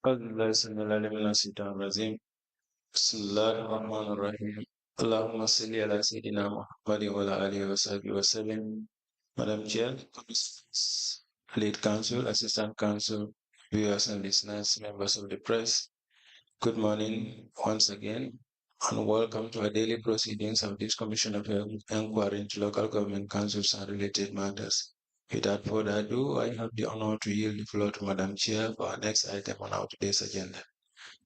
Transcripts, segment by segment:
أعوذ بالله السميع العليم من الشيطان الرجيم بسم الله الرحمن الرحيم اللهم صل على سيدنا محمد وعلى آله وصحبه وسلم. Madam Chair, Lead Counsel, Assistant Counsel, viewers and listeners, members of the press, good morning once again, and welcome to our daily proceedings of this Commission of Inquiry into Local Government Councils and related matters. Without further ado, I have the honor to yield the floor to Madam Chair for our next item on our today's agenda.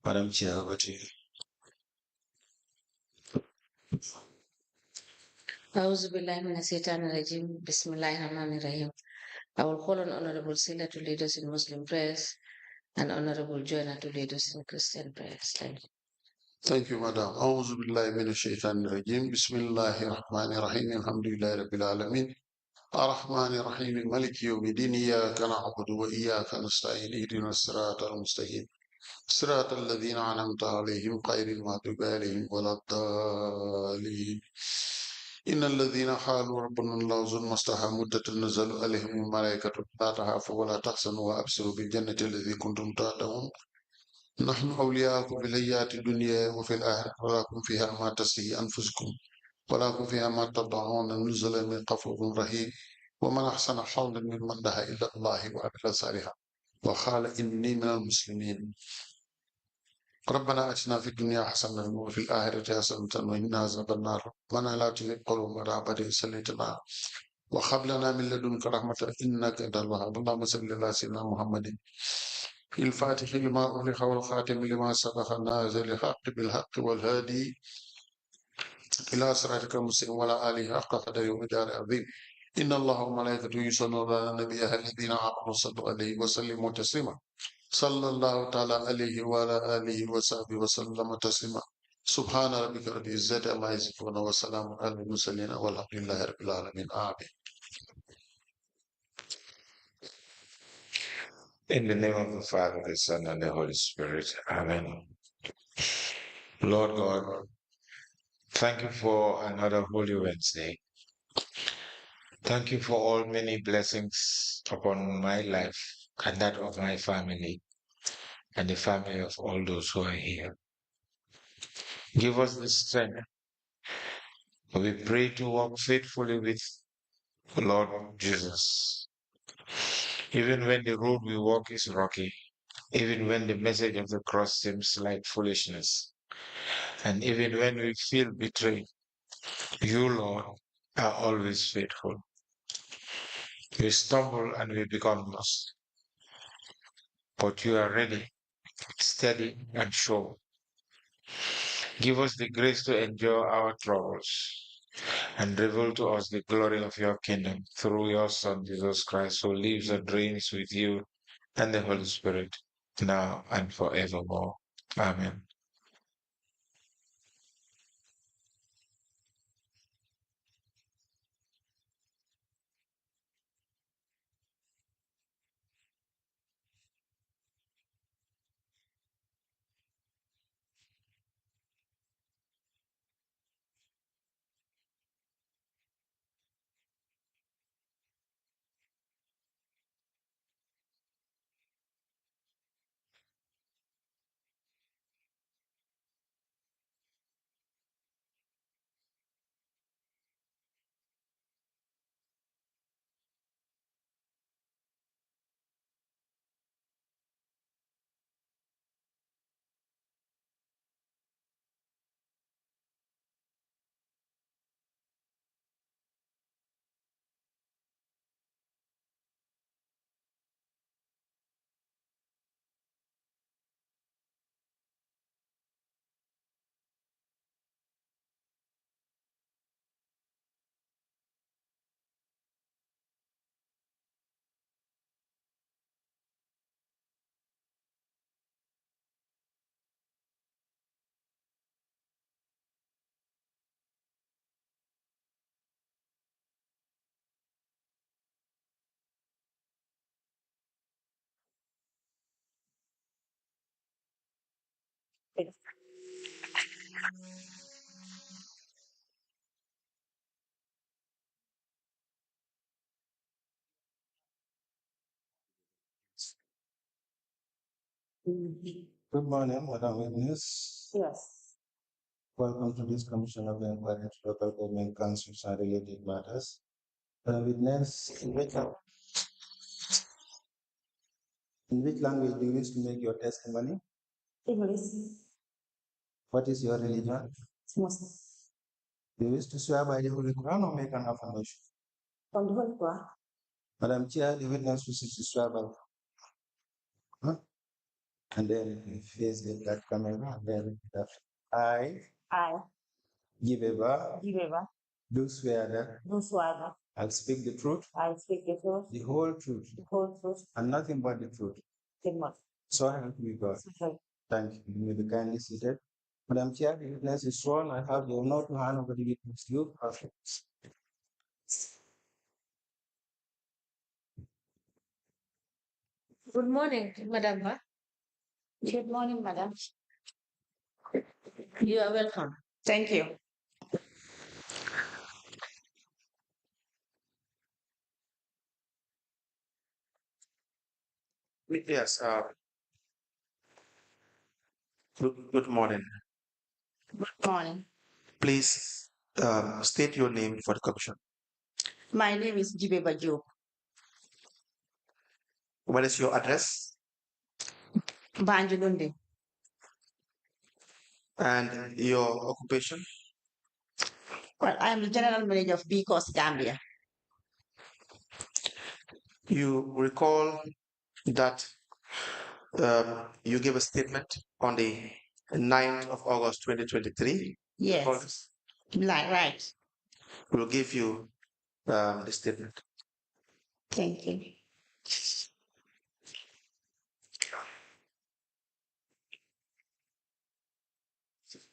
Madam Chair, over to you. أعوذ بالله من الشيطان الرجيم بسم الله الرحمن الرحيم. I will call on Honorable Sila to lead us in Muslim prayers and Honorable Joanna to lead us in Christian prayers. Thank you. Thank you, Madam. أعوذ بالله من الشيطان الرجيم بسم الله الرحمن الرحيم الحمد لله رب العالمين الرحمن الرحيم مالك يوم الدين إياك نعبد وإياك نستعين اهدنا الصراط المستقيم صراط الذين أنعمت عليهم غير المغضوب عليهم ولا الضالين إن الذين قالوا ربنا الله ثم استقاموا تتنزل عليهم الملائكة لا تخافوا ولا تحزنوا وأبشروا بالجنة التي كنتم تعدون نحن أولياءكم في الحياة الدنيا وفي الآخرة ولكم فيها ما تشتهي أنفسكم ولكم فيها ما تدعون نزلا من غفور رحيم ومن أحسن قولا ممن دعا إلى الله وعمل صالحا وقال إني من المسلمين ربنا آتنا في الدنيا حسنة وفي الآخرة حسنة وقنا عذاب النار ربنا لا تزغ قلوبنا بعد إذ هديتنا وهب لنا من لدنك رحمة إنك أنت الوهاب اللهم صل على سيدنا محمد الفاتح لما أغلق والخاتم لما سبق النازل الحق بالحق والهادي إلى صراطك المستقيم وعلى آله حق قدره ومقداره العظيم إن الله وملائكته يصلون على النبي الذين آمنوا صلوا عليه وسلموا تسليما صلى الله تعالى عليه وعلى آله وصحبه وسلم تسليما سبحان ربك رب العزة عما يصفون وسلام على المرسلين والحمد لله رب العالمين آمين. In the name of the Father, the Son, and the Holy Spirit. Amen. Lord God, thank you for another Holy Wednesday. Thank you for all many blessings upon my life and that of my family and the family of all those who are here. Give us the strength. We pray to walk faithfully with Lord Jesus. Even when the road we walk is rocky, even when the message of the cross seems like foolishness, and even when we feel betrayed, you, Lord, are always faithful. We stumble and we become lost, but you are ready, steady, and sure. Give us the grace to endure our troubles and reveal to us the glory of your kingdom through your Son, Jesus Christ, who lives and reigns with you and the Holy Spirit, now and forevermore. Amen. Good morning, Madam Witness. Yes. Welcome to this Commission of Inquiry into Local Government Councils and Related Matters. Madam Witness, in which language do you wish to make your testimony? English. What is your religion? Muslim. Do you wish to swear by the Holy Quran or make an affirmation? From the Holy Quran. Madam Chair, the witness wishes to swear by. Huh? And then face that camera. And then I, Gibbeh, do swear that I'll speak the truth, the whole truth, and nothing but the truth. So help me God. Thank you. You may be kindly seated. Madam Chair, the witness is sworn. I have the honor to hand over the witness to you. Perfect. Good morning, Madam. Good morning, Madam. You are welcome. Thank you. Yes, good morning. Good morning. Please state your name for the commission. My name is Gibbeh Job. What is your address Banjulundi. and your occupation? Well, I am the General Manager of B Coast Gambia. You recall that you gave a statement on the 9th of August 2023? Yes. Right. We'll give you the statement. Thank you.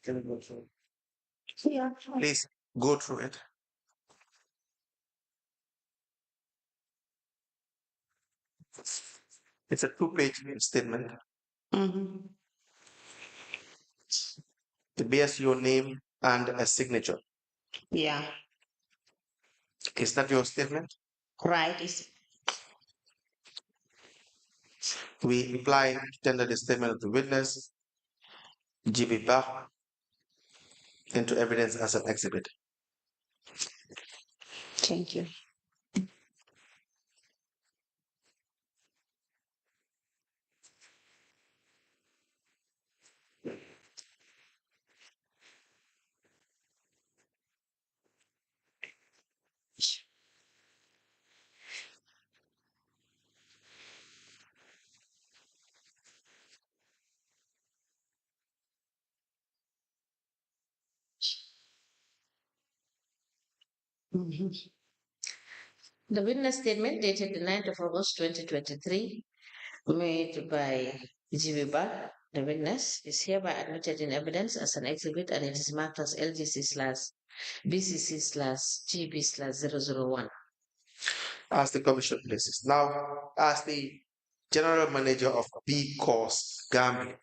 Can you go through? Yeah. Please go through it. It's a two-page statement. Mm-hmm. It bears your name and a signature. Yeah. Is that your statement? Right. We imply tender the statement of the witness, Gibbeh, into evidence as an exhibit. Thank you. Mm-hmm. The witness statement dated the 9th of August 2023, made by Gibbeh, the witness, is hereby admitted in evidence as an exhibit and it is marked as LGC/BCC/GB/001. As the commission places. Now, as the general manager of B Course Gambia,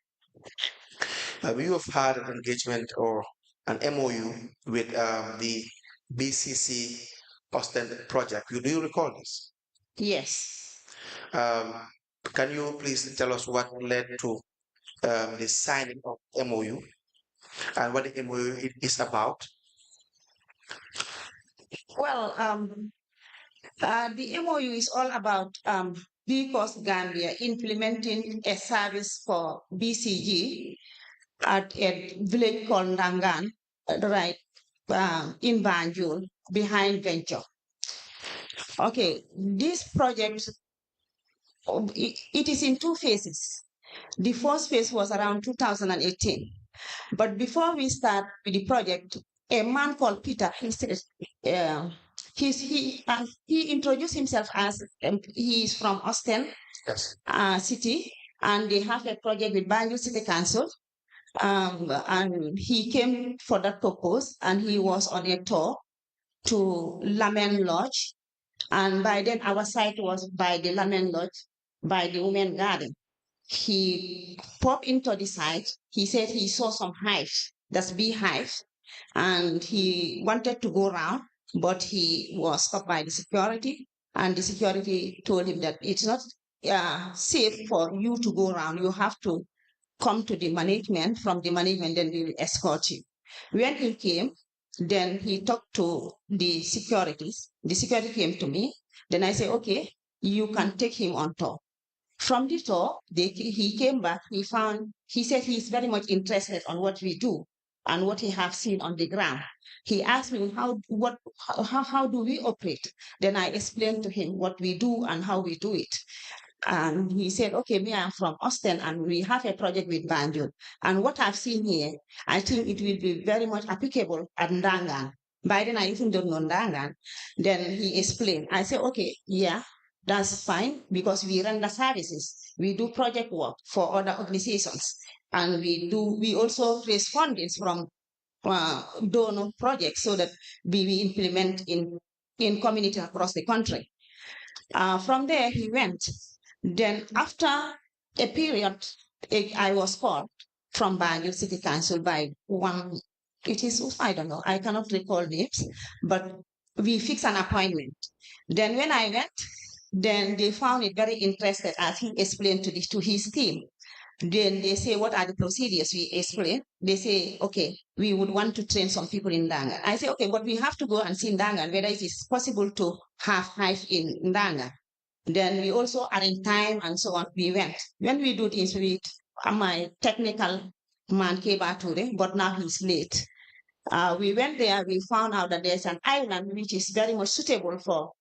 you have had an engagement or an MOU with the BCC Austin project. Do you recall this? Yes. Can you please tell us what led to the signing of MOU and what the MOU is about? Well, the MOU is all about because Gambia implementing a service for BCG at a village called Ndangan, right, in Banjul, behind Venture. Okay, this project, it is in two phases. The first phase was around 2018. But before we start with the project, a man called Peter, he said, he introduced himself as he is from Austin City, and they have a project with Banjul City Council. And he came for that purpose, and he was on a tour to Lamin Lodge. And by then, our site was by the Lamin Lodge, by the Women Garden. He popped into the site. He said he saw some hives, that's beehive, and he wanted to go around, but he was stopped by the security, and the security told him that it's not safe for you to go around. You have to come to the management. From the management, then we will escort you. When he came, then he talked to the securities. The security came to me. Then I said, okay, you can take him on tour. From the tour, he came back. He said he's very much interested on what we do and what he have seen on the ground. He asked me how do we operate. Then I explained to him what we do and how we do it. And he said, okay, me, I'm from Austin and we have a project with Banjul. And what I've seen here, I think it will be very much applicable at Ndangan. By then, I even don't know Ndangan. Then he explained. I said, okay, yeah, that's fine because we render services. We do project work for other organizations. And we also raise fundings from donor projects so that we implement in community across the country. From there, he went. Then after a period, I was called from Banjul City Council by one, I don't know, I cannot recall names, but we fixed an appointment. Then when I went, then they found it very interesting as he explained to his team. Then they say, what are the procedures? We explain. They say, okay, we would want to train some people in Ndangan. I say, okay, but we have to go and see Ndangan, whether it is possible to have hive in Ndangan. Then we also arrange time and so on. We went. When we do this with my technical man, Keba Ture, but now he's late. We went there, we found out that there's an island which is very much suitable for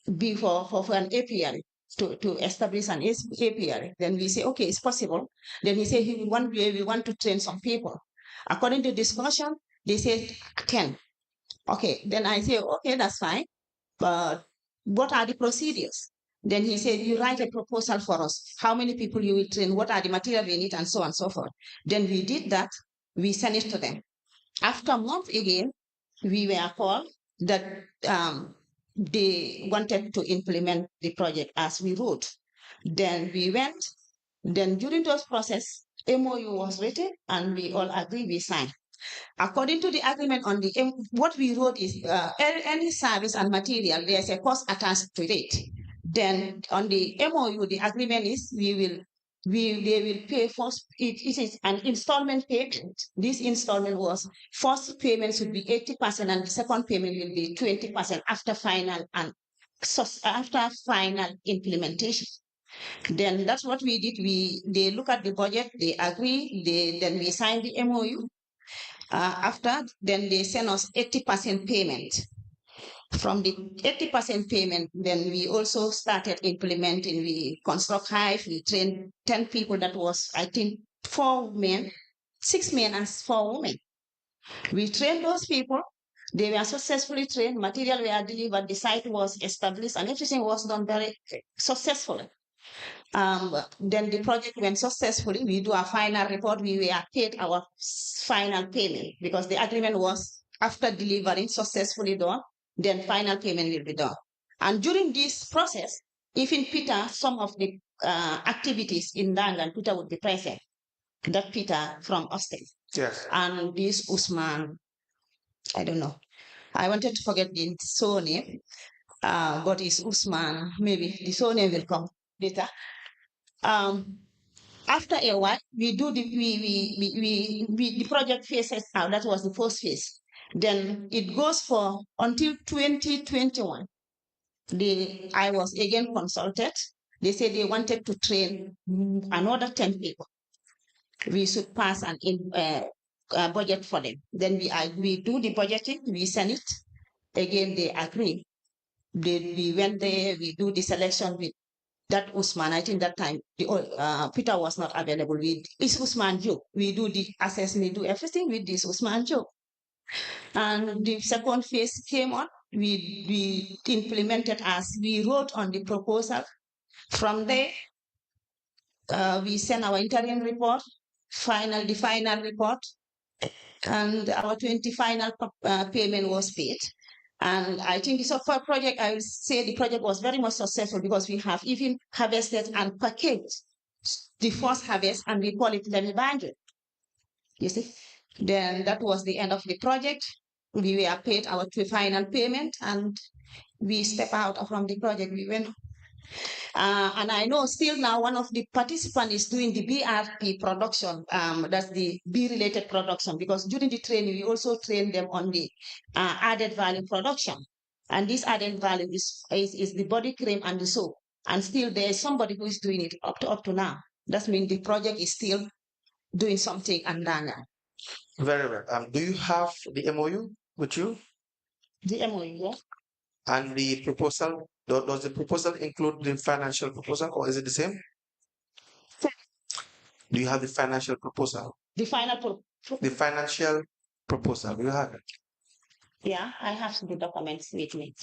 an apiary, to establish an apiary. Then we say, okay, it's possible. Then he said, one day we want to train some people. According to discussion, they said 10. Okay, then I say, okay, that's fine. But what are the procedures? Then he said, you write a proposal for us. How many people you will train? What are the material we need? And so on and so forth. Then we did that. We sent it to them. After a month again, we were called that they wanted to implement the project as we wrote. Then we went. Then during those process, MOU was written and we all agreed, we signed. According to the agreement on what we wrote is any service and material, there's a cost attached to it. Then on the MOU, the agreement is they will pay first. It is an installment payment. This installment was first payment should be 80% and the second payment will be 20% after final implementation. Then that's what we did. They look at the budget, they agree, then we sign the MOU. After, then they send us 80% payment. From the 80% payment, then we also started implementing. We construct hive, we trained 10 people. That was, I think, 4 men, 6 men and 4 women. We trained those people. They were successfully trained. Material were delivered. The site was established and everything was done very successfully. Then the project went successfully. We do a final report. We were paid our final payment because the agreement was after delivering successfully done, then final payment will be done. And during this process, even Peter, some of the activities in Dangan, Peter would be present. That Peter from Austin. Yes. And this Usman, I don't know. I wanted to forget the surname, but it's Usman. Maybe the surname will come later. After a while, we do the project phases out. That was the first phase. Then it goes for until 2021. I was again consulted. They said they wanted to train another 10 people. We should pass an budget for them. Then we do the budgeting, we send it. Again, they agree. We went there, we do the selection with that Usman. I think that time Peter was not available. It's Usman Joe. We do the assessment, do everything with this Usman Joe. And the second phase came on. We implemented as we wrote on the proposal. From there, we sent our interim report, the final report, and our 20 final payment was paid. And I think it's a project. I will say the project was very much successful because we have even harvested and packaged the first harvest and we call it Lemibanjo. You see? Then that was the end of the project. We were paid our final payment and we step out from the project. We went. And I know still now one of the participants is doing the BRP production, that's the bee-related production, because during the training, we also train them on the added value production. And this added value is the body cream and the soap. And still there is somebody who is doing it up to now. That means the project is still doing something and done. Very well. Do you have the MOU with you? The MOU, yeah. And the proposal, does the proposal include the financial proposal or is it the same? Do you have the financial proposal? The financial proposal, do you have it? Yeah, I have the documents with me.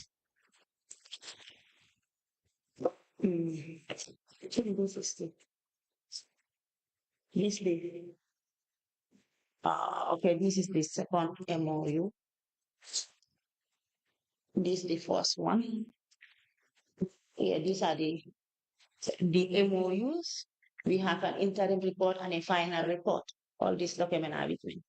Okay, this is the second MOU. This is the first one. Yeah, these are the MOUs. We have an interim report and a final report. All these documents are with me.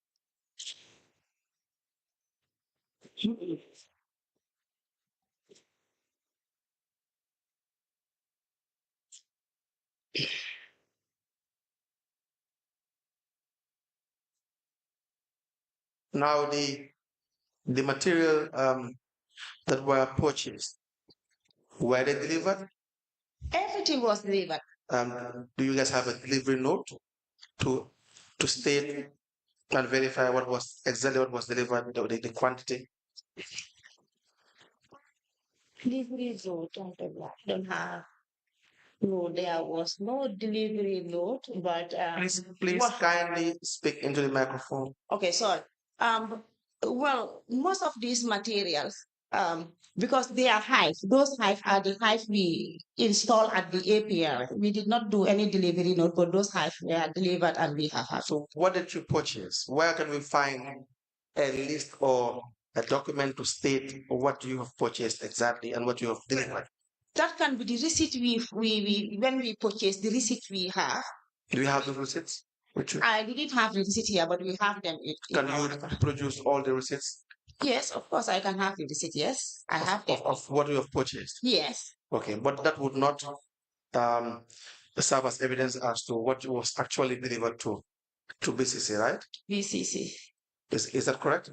Now the material that were purchased, were they delivered? Everything was delivered. Do you guys have a delivery note to state and verify what was exactly what was delivered, the quantity? Delivery note, I don't have. No, there was no delivery note, but please kindly speak into the microphone. Okay, sorry. Well, most of these materials, because they are hives, those hives are the hives we install at the APR. We did not do any delivery note, but those hives were delivered and we have had. So what did you purchase? Where can we find a list or a document to state what you have purchased exactly and what you have delivered? That can be the receipt when we purchase the receipt we have. Do you have the receipts with you? I didn't have the receipt here, but we have them. Can you produce all the receipts? Yes, of course, I can have the receipt. Yes, I have them. Of what you have purchased? Yes. Okay, but that would not serve as evidence as to what was actually delivered to BCC, right? BCC. Is that correct?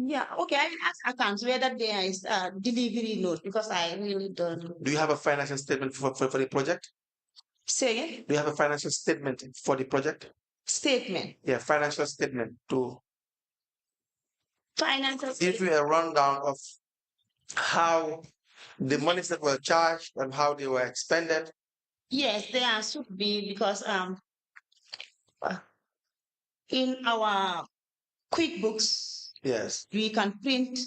Yeah, okay. I will ask accounts whether there is a delivery note because I really don't. Do you have a financial statement for the project? Say again? Do you have a financial statement for the project? Statement. Yeah, financial statement to financial give you a rundown of how the monies that were charged and how they were expended. Yes, there should be because in our QuickBooks, yes, we can print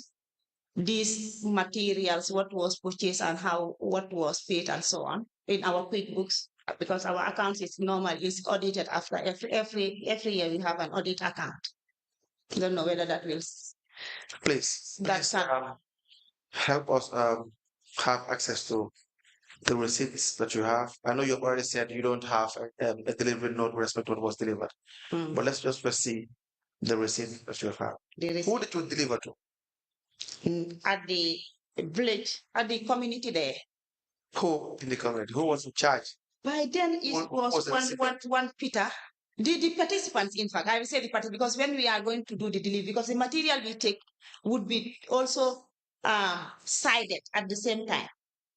these materials, what was purchased and what was paid and so on in our QuickBooks because our account is normal, is audited after every year we have an audit account. I don't know whether that will. Please help us have access to the receipts that you have. I know you've already said you don't have a delivery note with respect to what was delivered, but let's just first see the receipt that you have. Who did you deliver to? At the village, at the community there. Who in the community? Who was in charge? By then it was one Peter. The participants, in fact, I will say the participants, because when we are going to do the delivery, because the material we take would be also sided at the same time.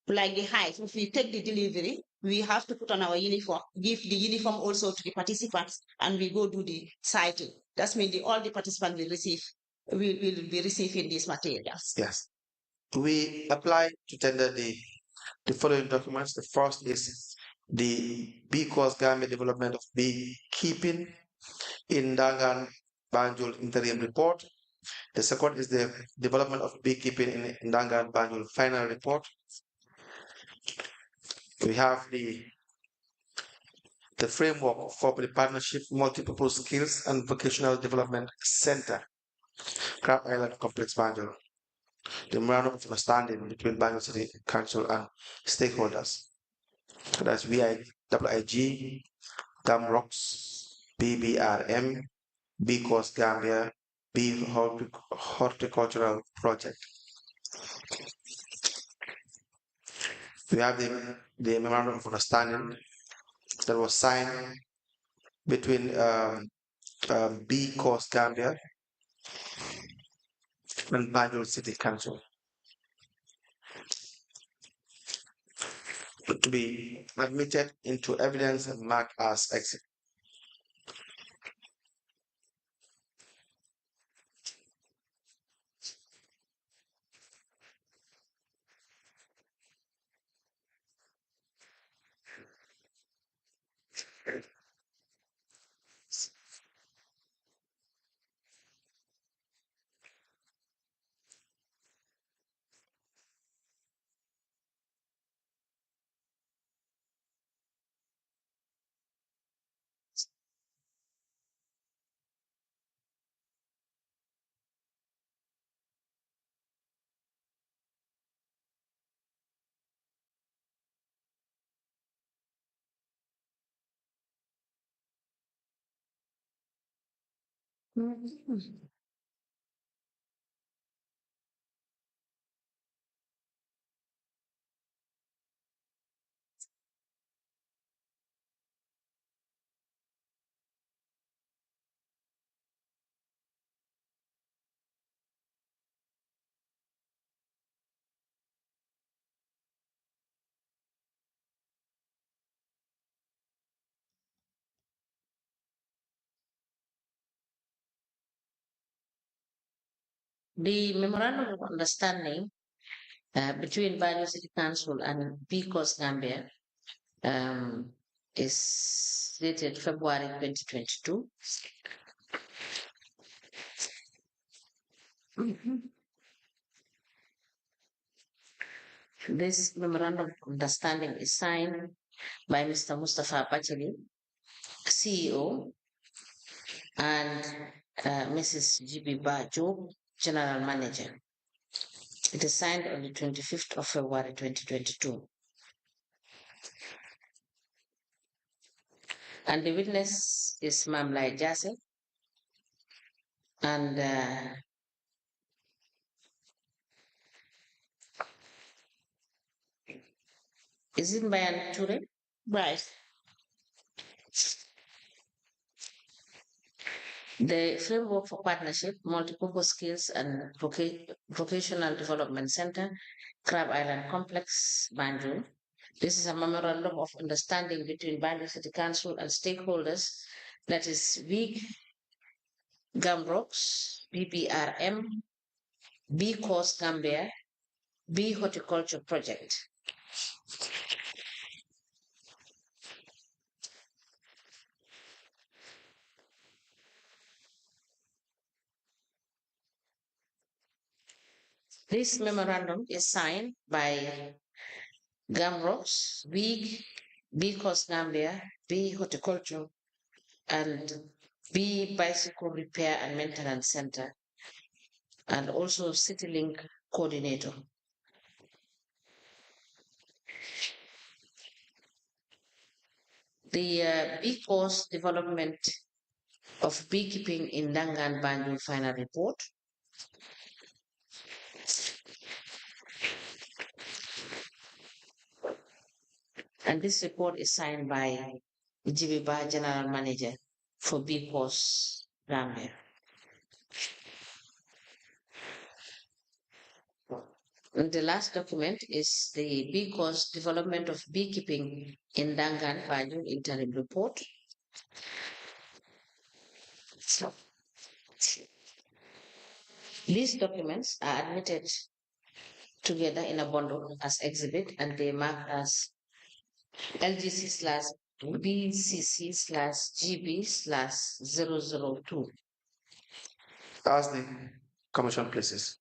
Like the height, if we take the delivery, we have to put on our uniform, give the uniform also to the participants, and we go do the sighting. That means all the participants will be receiving these materials. Yes. We apply to tender the following documents. The first is the bee course Gambia development of beekeeping in Dangan Banjul interim report. The second is the development of beekeeping in Dangan Banjul final report. We have the framework for the partnership multi-purpose skills and vocational development center, Crab Island Complex Banjul. The memorandum of understanding between Banjul City Council and stakeholders. That's WIG, Gamrox, BBRM, Because Gambia, B Horticultural Project. We have the memorandum of understanding that was signed between B Coast Gambia and Banjul City Council to be admitted into evidence and marked as exhibit. The memorandum of understanding between Banjul City Council and Coast Gambia is dated February 2022. This memorandum of understanding is signed by Mr. Mustafa Bacheli, CEO, and Mrs. Gibbeh Bajo, General Manager. It is signed on the 25th of February 2022. And the witness is Mamlai Jase. And is it Bayan Ture? Right. The Framework for Partnership, Multipurpose Skills and Vocational Development Center, Crab Island Complex, Banjul. This is a memorandum of understanding between Banjul City Council and stakeholders, that is WIG, Gamrox, BBRM, B Coast Gambia, B Horticulture Project. This memorandum is signed by Gamrox, WIG, B Coast Gambia, B Horticulture, and B Bicycle Repair and Maintenance Center, and also CityLink Coordinator. The Bee Coast Development of Beekeeping in Dangan Banjul final report. And this report is signed by Gibbeh, General Manager for Bee Coast Gambia. And the last document is the Bee Coast Development of Beekeeping in Dangan Banjul interim report. These documents are admitted together in a bundle as exhibit, and they mark as LGC/BCC/GB/002. As the commission places.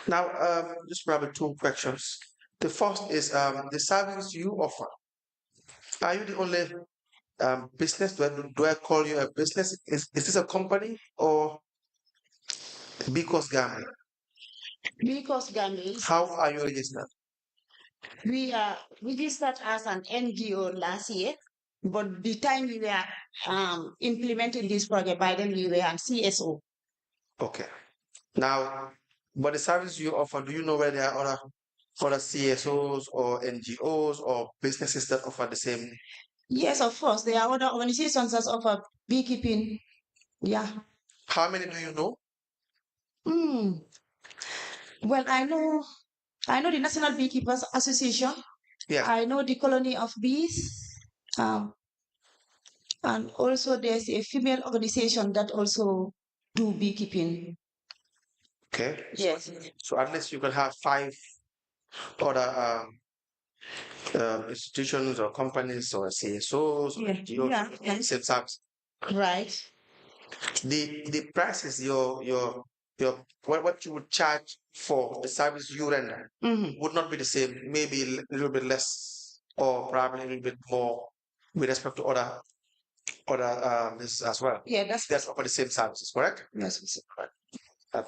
Now, just probably two questions. The first is the services you offer. Are you the only business? Do I call you a business? Is this a company or Because Gambia? Because Gambia is, How are you registered? we are registered as an NGO last year, but the time we were implementing this project, by then we were an CSO. Okay. Now, But the service you offer, do you know where there are other CSOs or NGOs or businesses that offer the same? Yes, of course. There are other organizations that offer beekeeping. Yeah. How many do you know? Well, I know the National Beekeepers Association. Yeah. I know the Colony of Bees. And also there's a female organization that also do beekeeping. Okay. Yes. So at least you can have 5 other institutions or companies or CSOs or NGOs, Yeah. same service. Right. The prices your what you would charge for the service you render would not be the same, maybe a little bit less or probably a little bit more with respect to other this as well. Yeah, that's offer the same services, correct? yes. Correct.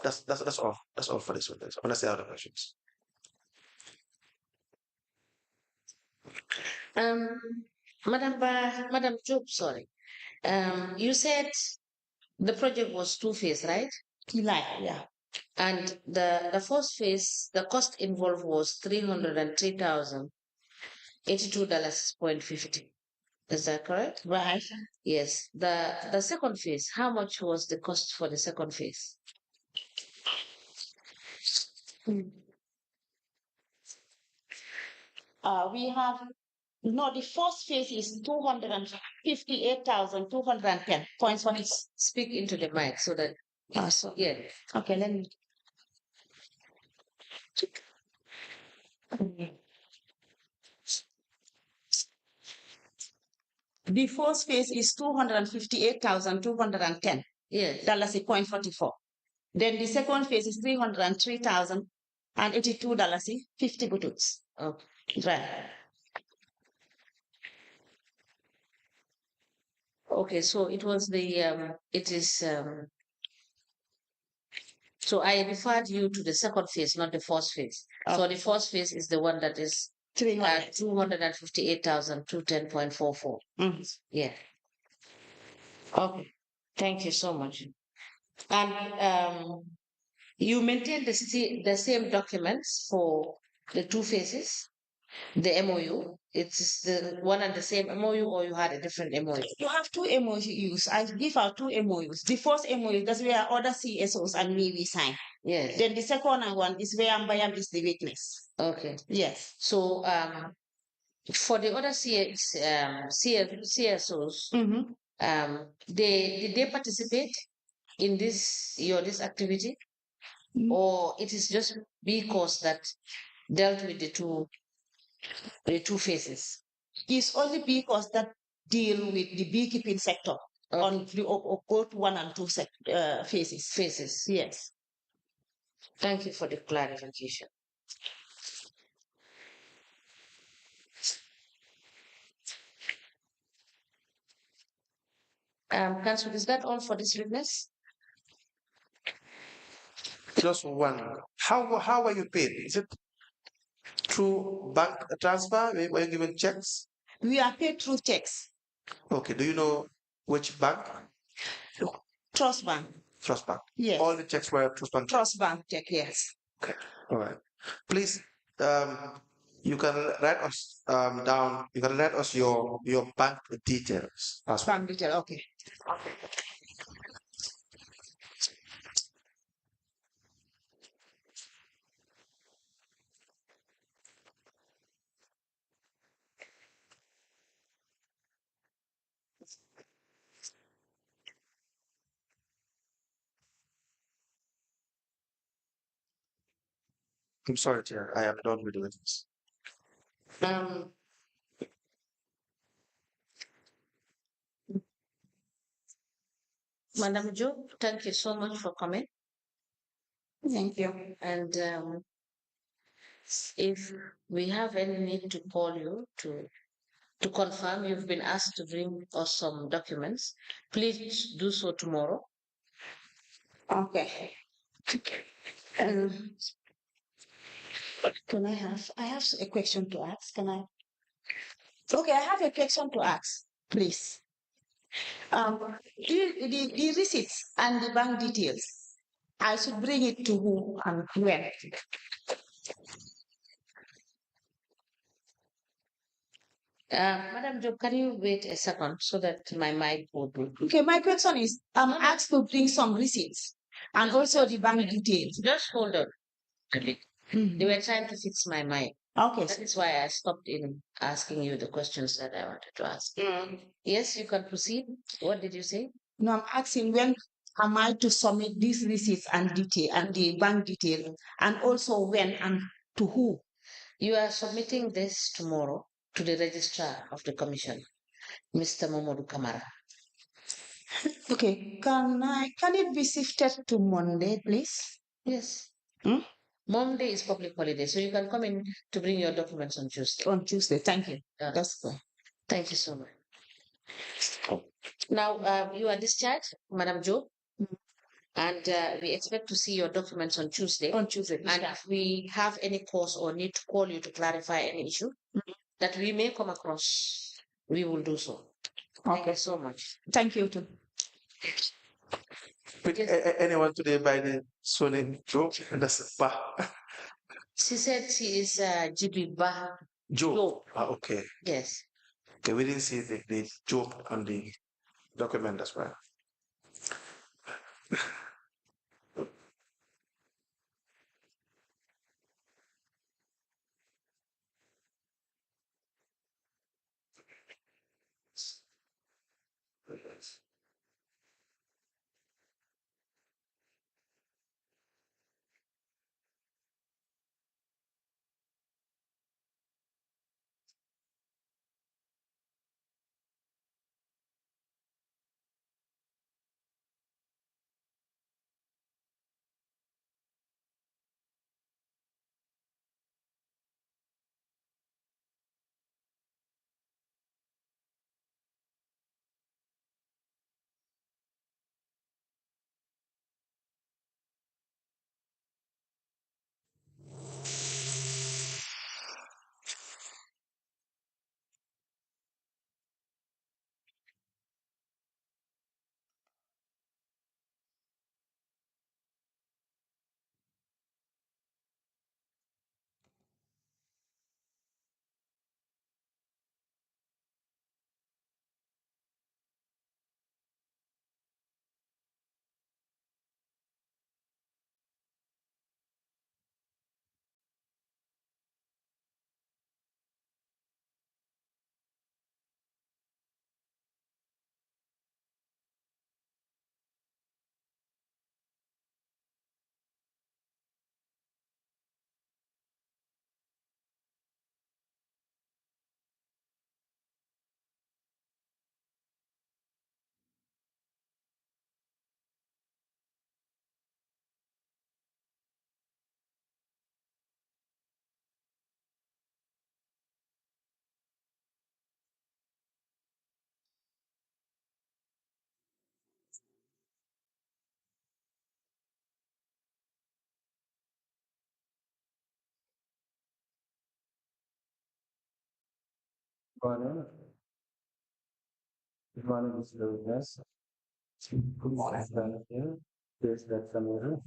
That's all. That's all for this one. Unless there are other questions. Madam Job, sorry. You said the project was 2 phase, right? Yeah. And the first phase, the cost involved was $303,082.50. Is that correct? Right. Yes. The second phase, how much was the cost for the second phase? We have the first phase is 258,210.1. Speak into the mic so that So yeah. okay, let me. The first phase is 258,210. Yes. $0.44. Then the second phase is $303,082.50. Okay. Right. Okay, so it was so I referred you to the second phase, not the first phase. So the first phase is the one that is 258,210.44. Yeah. Okay. Thank you so much. And you maintain the same documents for the 2 phases, the MOU. It's the one and the same MOU, or you had a different MOU? You have 2 MOUs. I give out 2 MOUs. The first MOU, that's where other CSOs and me we sign. Yes. Then the second one is where Mbayam is the witness. Okay. Yes. So for the other CSOs, did they participate in this activity, or it is just because that dealt with the two phases? It's only because that deal with the beekeeping sector on the both 1 and 2 phases. Phases. Yes. Thank you for the clarification. Council, is that all for this witness? Just one. How are you paid? Is it through bank transfer? Were you given checks? We are paid through checks. Okay. Do you know which bank? Trust Bank. Trust Bank. Yes. All the checks were Trust Bank. Trust Bank check. Yes. Okay. All right. Please, you can write us down. You can write us your bank details. Bank detail. Okay. I'm sorry, dear. I am done with the witness. Madam Jo, thank you so much for coming. Thank you. And if we have any need to call you to confirm you've been asked to bring us some documents, please do so tomorrow. Okay. Can I have a question to ask? Can I? Okay, I have a question to ask, please. The receipts and the bank details, I should bring it to who and when? Madam Job, can you wait a second so that my mic will be? Okay, my question is, I'm asked to bring some receipts and also the bank details. Just hold on a bit. They were trying to fix my mic. Okay. That is why I stopped in asking you the questions that I wanted to ask. Yes, you can proceed. What did you say? No, I'm asking when am I to submit these receipts and detail and the bank detail, and also when and to who? You are submitting this tomorrow to the registrar of the commission, Mr. Momodou Kamara. Okay, can it be shifted to Monday, please? Yes. Hmm? Monday is public holiday, so you can come in to bring your documents on Tuesday. On Tuesday, thank you. That's good. Thank you so much. Now, you are discharged, Madam Job, and we expect to see your documents on Tuesday. On Tuesday. And if we have any cause or need to call you to clarify any issue that we may come across, we will do so. Thank you so much. Thank you too. Anyone today by the surname Joe? That's Ba. She said she is Gibbeh Ba. Joe. Ah, okay. Yes. Okay, we didn't see the Joe on the document as well. Morning. Good morning, Mr. Witness. Good morning. Stand here. Please let some welcome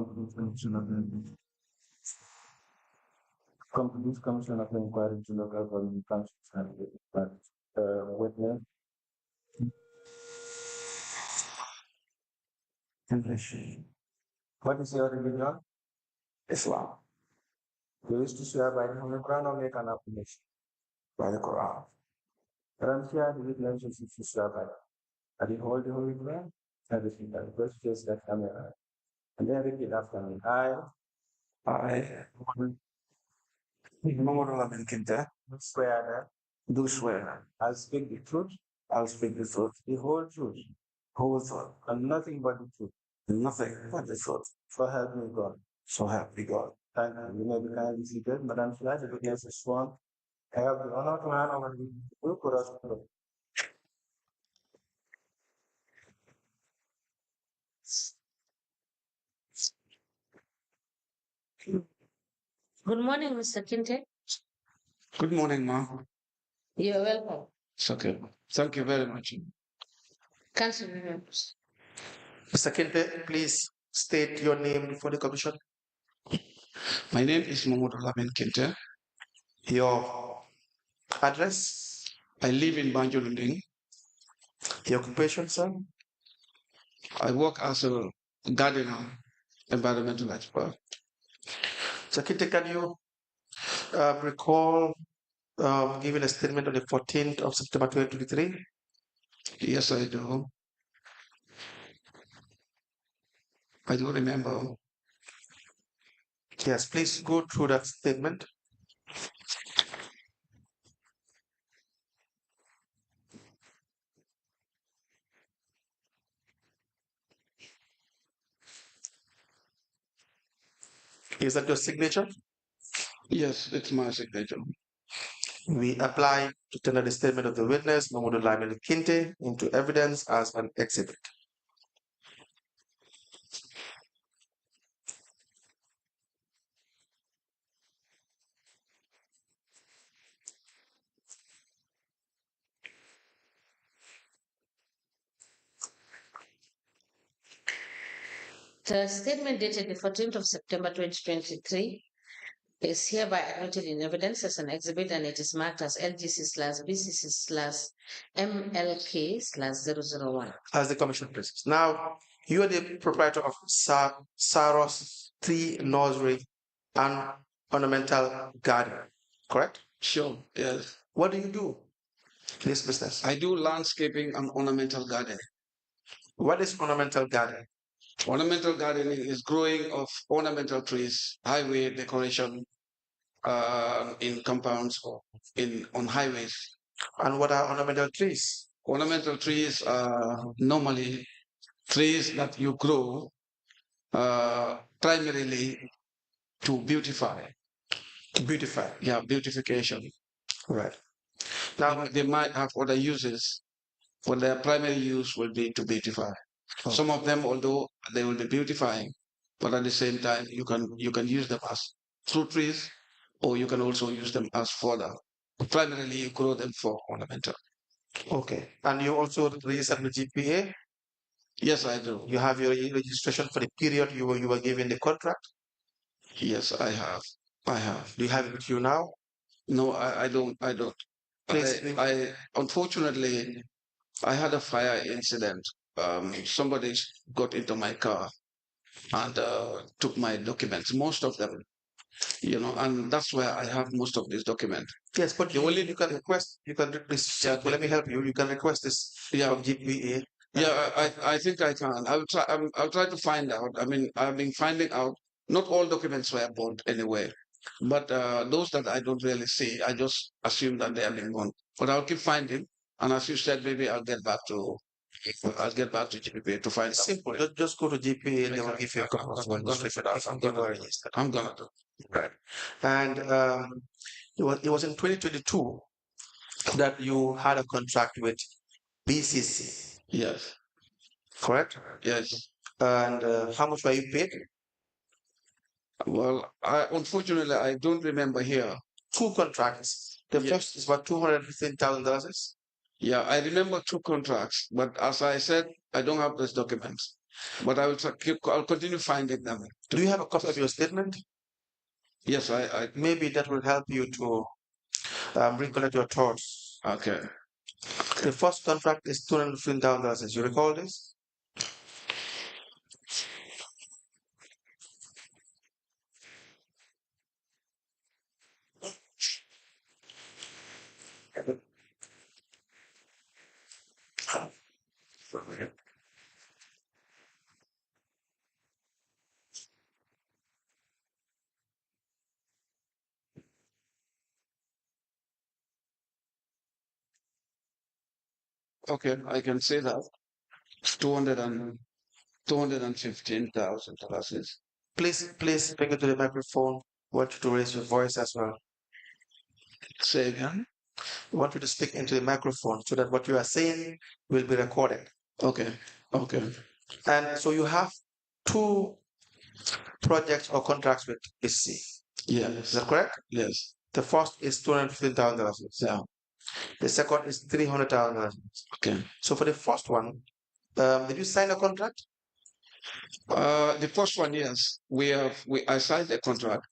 to the Commission of Commission of Inquiry to local government functions and witness. English. What is your religion? Islam. You wish to swear by the Holy Quran or make an affirmation? By the Quran. But I'm here the witness you should swear by. I did hold the Holy Quran. I repeat that. First face that camera. And then repeat after me. I, Momodou Lamin Kinteh, swear do swear that I'll speak the truth, I'll speak the truth, the whole truth, and nothing but the truth. nothing but the truth. So help me God. So help me God. Thank you. You may be kindly seated. Madam Flash, the witness is sworn. I have the honor to hand over the book for us. Good morning, Mr. Kinte. Good morning, Ma. You're welcome. It's okay. Thank you very much. Council members. Mr. Kinte, please state your name before the commission. My name is Momodou Lamin Kinteh. Your address? I live in Banjul. Your occupation, sir? I work as a gardener, environmental expert. So, Kinte, can you recall giving a statement on the 14th of September 2023? Yes, I do. I do remember. Yes, please go through that statement. Is that your signature? Yes, it's my signature. We apply to tender the statement of the witness, Momodou Lamin Kinteh, into evidence as an exhibit. The statement dated the 14th of September 2023 is hereby admitted in evidence as an exhibit, and it is marked as LGC/BCC/MLK/001. As the commission pleases. Now, you are the proprietor of Saros Tree Nursery and Ornamental Garden, correct? Sure, yes. What do you do in this business? I do landscaping and ornamental gardening. What is ornamental gardening? Ornamental gardening is growing of ornamental trees, highway decoration, in compounds or on highways. And what are ornamental trees? Ornamental trees are normally trees that you grow primarily to beautify. Beautify. Yeah, beautification. Right. Now, They might have other uses, but their primary use will be to beautify. Oh. Some of them, although they will be beautifying, but at the same time, you can use them as fruit trees, or you can also use them as fodder. Primarily, you grow them for ornamental. okay. And you also registered with GPA? Yes, I do. You have your registration for the period you were given the contract? Yes, I have. I have. Do you have it with you now? No, I don't. I don't. Please. I unfortunately, I had a fire incident. Somebody got into my car and took my documents, most of them, and that's where I have most of these documents. Yes, but you can request, let me help you. You can request this from GPA. Yeah, I think I can. I'll try to find out. I mean, I've been finding out. Not all documents were burnt anyway, but those that I don't really see, I just assume that they have been burnt. But I'll keep finding, and as you said, maybe I'll get back to GPA to find out. Simple. Just go to GPA and they will give you a copy of I'm gonna do. Right. And it was in 2022 that you had a contract with BCC. Yes. Correct? Yes. And how much were you paid? Well, unfortunately, I don't remember here. 2 contracts. The first is about $215,000. Yeah, I remember 2 contracts, but as I said, I don't have those documents. But I'll continue finding them. Do you have a copy of your statement? Yes, maybe that will help you to recollect your thoughts. Okay. The first contract is $215,000. You recall this? Okay, I can say that. $215,000. Please speak into the microphone. I want you to raise your voice as well. Say again. I want you to speak into the microphone so that what you are saying will be recorded. Okay. Okay. And so you have 2 projects or contracts with BCC. Yes. Is that correct? Yes. The first is $215,000. Yeah. The second is $300,000. Okay. So for the first one, did you sign a contract? The first one, yes, I signed a contract.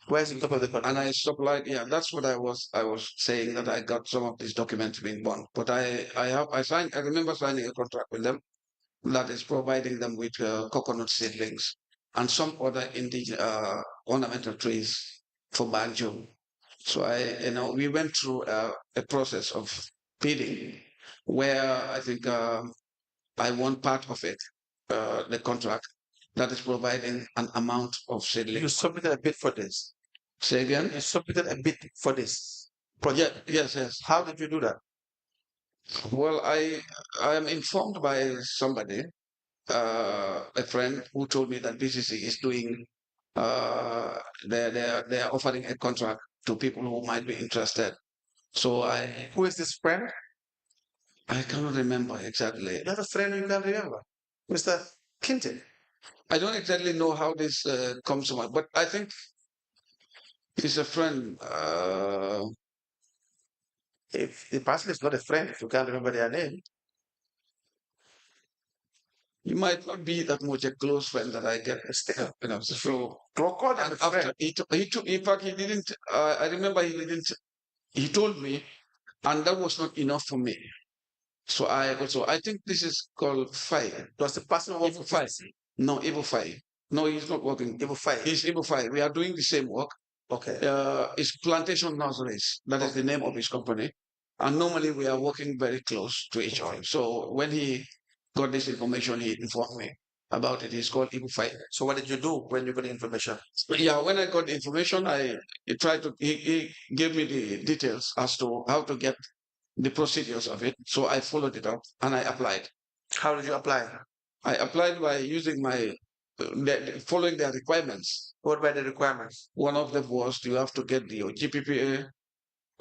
Where's the top of the contract? And I supplied, yeah, that's what I was saying, that I got some of these documents being bond. But I remember signing a contract with them that is providing them with coconut seedlings and some other ornamental trees for Banjo. So we went through a process of bidding where I think I won part of it, the contract that is providing an amount of seedlings. You submitted a bid for this. Say again? You submitted a bid for this project. Yes. How did you do that? Well, I am informed by somebody, a friend, who told me that BCC is doing. They're offering a contract to people who might be interested. So Who is this friend? I cannot remember exactly. You have a friend you can't remember, Mr. Kinte. I don't exactly know how this comes about, but I think he's a friend. If the person is not a friend, if you can't remember their name, he might not be that much a close friend that I get. So call them a friend. In fact, he didn't. I remember he didn't. He told me, and that was not enough for me. So I think this is called fire. Does the person work for fire? No, Evo Fire. No, he's not working. Evo Fire. He's Evo Fire. We are doing the same work. Okay. It's Plantation Nurseries. That is the name of his company. And normally we are working very close to each other. So when he got this information, he informed me about it. It's called Evo Fire. So what did you do when you got the information? Yeah, when I got the information, he gave me the details as to how to get the procedures of it. So I followed it up and I applied. How did you apply? I applied by using following their requirements. What were the requirements? One of them was you have to get your GPPA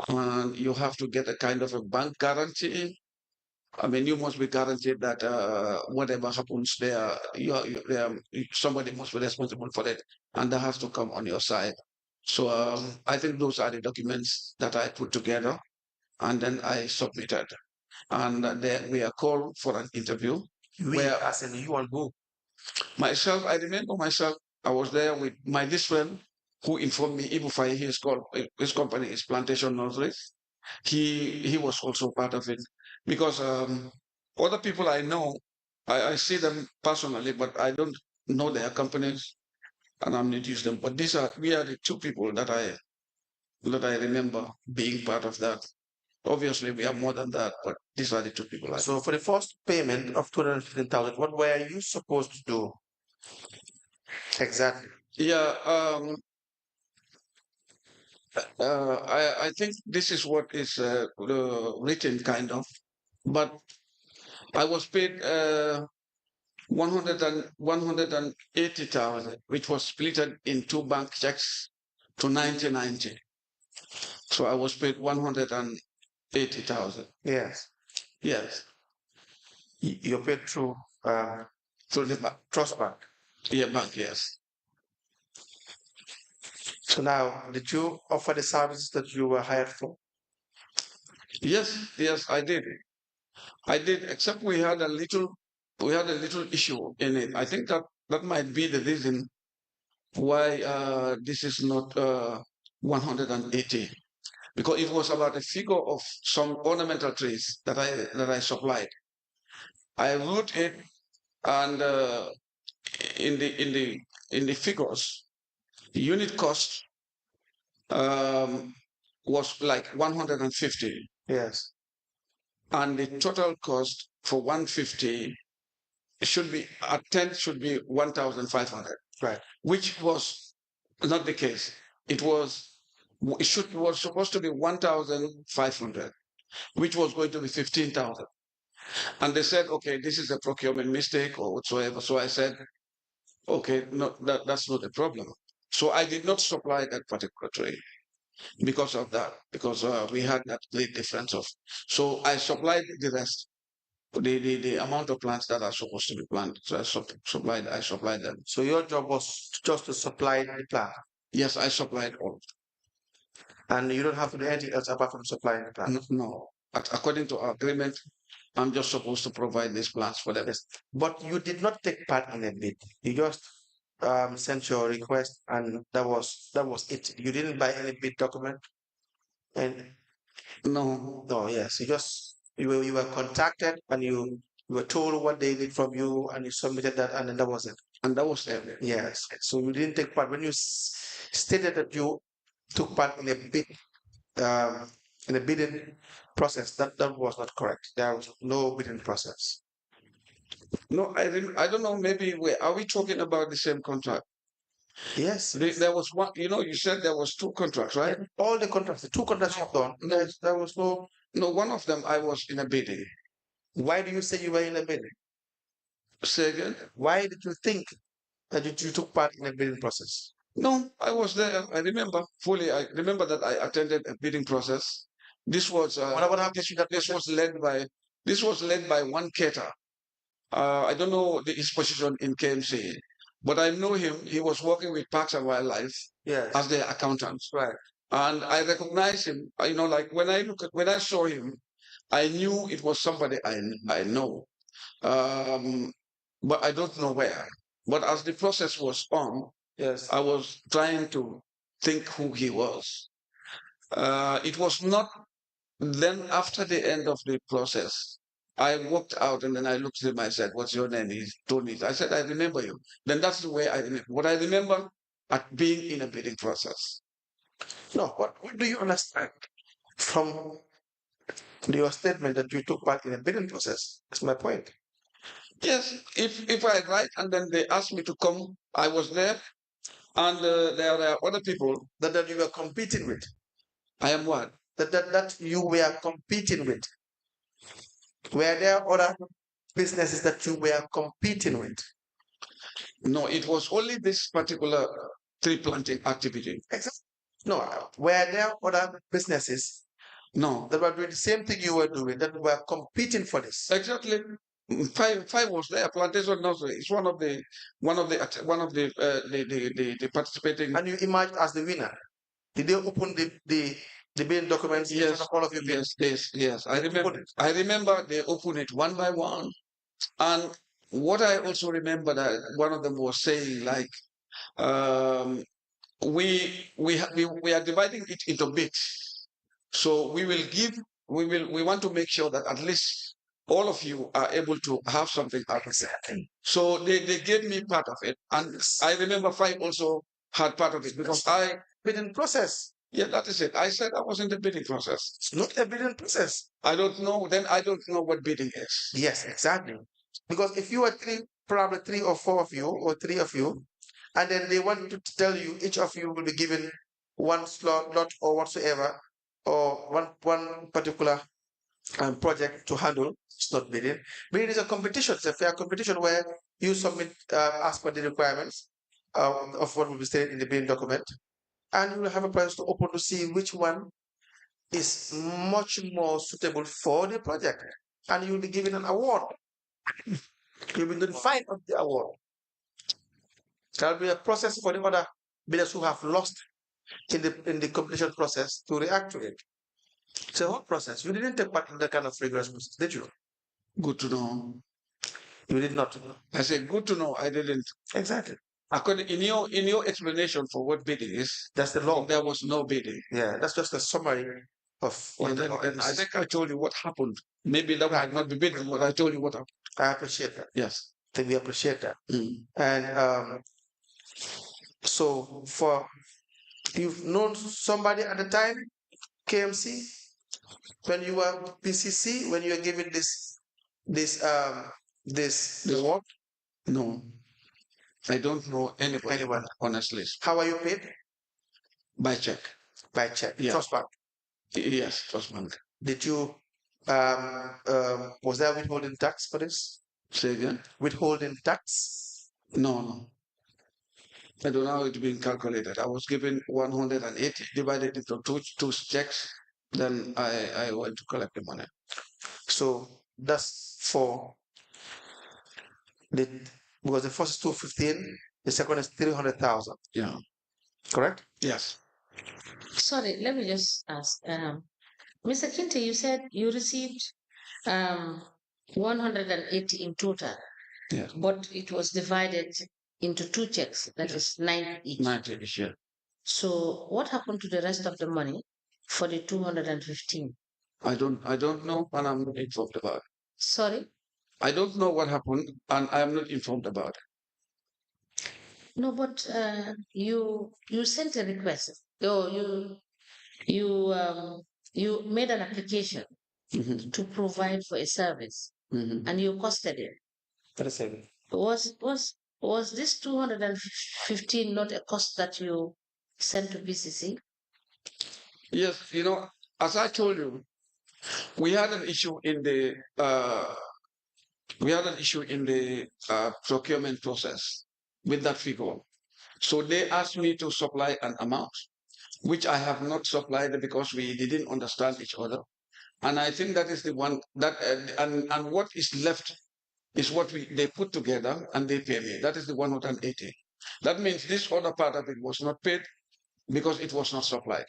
and you have to get a kind of a bank guarantee. I mean, you must be guaranteed that whatever happens there, somebody must be responsible for it, and that has to come on your side. So I think those are the documents that I put together, and then I submitted. And then we are called for an interview. As in you and who? Myself, I remember myself. I was there with this friend who informed me. Ibufai, his company is Plantation Nurseries. He was also part of it because other people I know, I see them personally, but I don't know their companies, and I'm not using them. But we are the two people that I remember being part of that. Obviously, we have more than that, but these are the two people. So for the first payment of 215,000, what were you supposed to do? Exactly. Yeah. I think this is what is written, kind of, but I was paid 180,000, which was split in two bank checks to 90. So I was paid 180,000. Yes. Yes. You're paid through the Trust Bank. Yeah, bank. Yes. So now, did you offer the services that you were hired for? Yes, I did. Except we had a little issue in it. I think that might be the reason why this is not 180, because it was about a figure of some ornamental trees that I supplied. I wrote it, and in the figures, the unit cost was like 150. Yes. And the total cost for 150 should be 1,500. Right. Which was not the case. It was supposed to be 1,500, which was going to be 15,000. And they said, okay, this is a procurement mistake or whatsoever. So I said, okay, no, that's not a problem. So I did not supply that particular tree because of that, because we had that great difference of. So I supplied the rest, the amount of plants that are supposed to be planted. So I supplied them. So your job was just to supply the plant? Yes, I supplied all. And you don't have to do anything else apart from supplying the plant? No. According to our agreement, I'm just supposed to provide these plans for them. Yes. But you did not take part in a bid. You just sent your request, and that was it. You didn't buy any bid document, and no, yes, you were contacted, and you were told what they need from you, and you submitted that, and then that was it. And that was it. Yes. So you didn't take part when you stated that you took part in a bid, in a bidding process. That was not correct. There was no bidding process. No, I don't know. Maybe are we talking about the same contract? Yes. There was one. You said there was 2 contracts, right? Yeah, all the contracts, the 2 contracts you've done. No, there was no. No, one of them I was in a bidding. Why do you say you were in a bidding? Say again? Why did you think that you took part in a bidding process? No, I was there. I remember fully. I remember that I attended a bidding process. This was What happened to that? this was led by one caterer. I don't know his position in KMC, but I know him. He was working with Parks and Wildlife as their accountant. Right. And I recognized him. Like when I saw him, I knew it was somebody I know. But I don't know where. But as the process was on, yes, I was trying to think who he was. It was not. Then after the end of the process, I walked out and then I looked at him. I said, "What's your name?" He told me. I said, "I remember you." Then that's the way I remember. What I remember at being in a bidding process. No, what do you understand from your statement that you took part in a bidding process? That's my point. Yes, if I write and then they asked me to come, I was there, and there are other people that you were competing with. I am what? That you were competing with. Were there other businesses that you were competing with? No, it was only this particular tree planting activity. Exactly. No, were there other businesses? No, that were doing the same thing you were doing, that were competing for this. Exactly. Five was there. Plantation nursery. It's one of the the participating. And you emerged as the winner. Did they open the bidding documents? Yes. All of you. Yes. I remember they opened it one by one, and what I also remember that one of them was saying like, we are dividing it into bits, so we want to make sure that at least all of you are able to have something out of it. So they gave me part of it, and I remember 5 also had part of it because bidding process. Yeah, that is it. I said I was in the bidding process. It's not a bidding process. I don't know. Then I don't know what bidding is. Yes, exactly. Because if you were probably 3 or 4 of you, or 3 of you, and then they want to tell you each of you will be given one slot, lot or whatsoever, or one particular project to handle. It's not bidding. Bidding is a competition. It's a fair competition where you submit as per the requirements of what will be stated in the bidding document, and you will have a process to open to see which one is much more suitable for the project, and you will be given an award. You'll be notified of the award. There will be a process for the other bidders who have lost in the competition process to react to it. It's a whole process. You didn't take part in that kind of rigorous process, did you? Good to know. You did not. I said good to know. I didn't. Exactly. According in your explanation for what bidding is, that's the law. There was no bidding. Yeah, that's just a summary of what the law is. I think I told you what happened. Maybe that might not be bidding, but I told you what happened. I appreciate that. Yes. I think we appreciate that. And so you've known somebody at the time, KMC, when you were PCC, when you were given this award? No, I don't know anyone, honestly. How are you paid? By check. By check. Yeah. Trust bank. Yes, trust bank. Did you was there withholding tax for this? Say again? Withholding tax? No. I don't know how it's being calculated. I was given 180 divided into two checks. Then I went to collect the money. So that's for because the first is 215, the second is 300,000. Yeah. Correct? Yes. Sorry, let me just ask. Mr. Kinte, you said you received 180 in total. Yes. But it was divided into 2 checks, that is 9 each. 90 each, yeah. So what happened to the rest of the money for the 215? I don't know, and I'm not informed about it. Sorry? I don't know what happened, and I am not informed about it. No, but you sent a request. You made an application to provide for a service, and you costed it. Was this 215 not a cost that you sent to BCC? Yes, as I told you, we had an issue in the procurement process with that figure. So they asked me to supply an amount, which I have not supplied because we didn't understand each other. And I think that is the one that, and what is left is what they put together and they pay me. That is the 180. That means this other part of it was not paid because it was not supplied.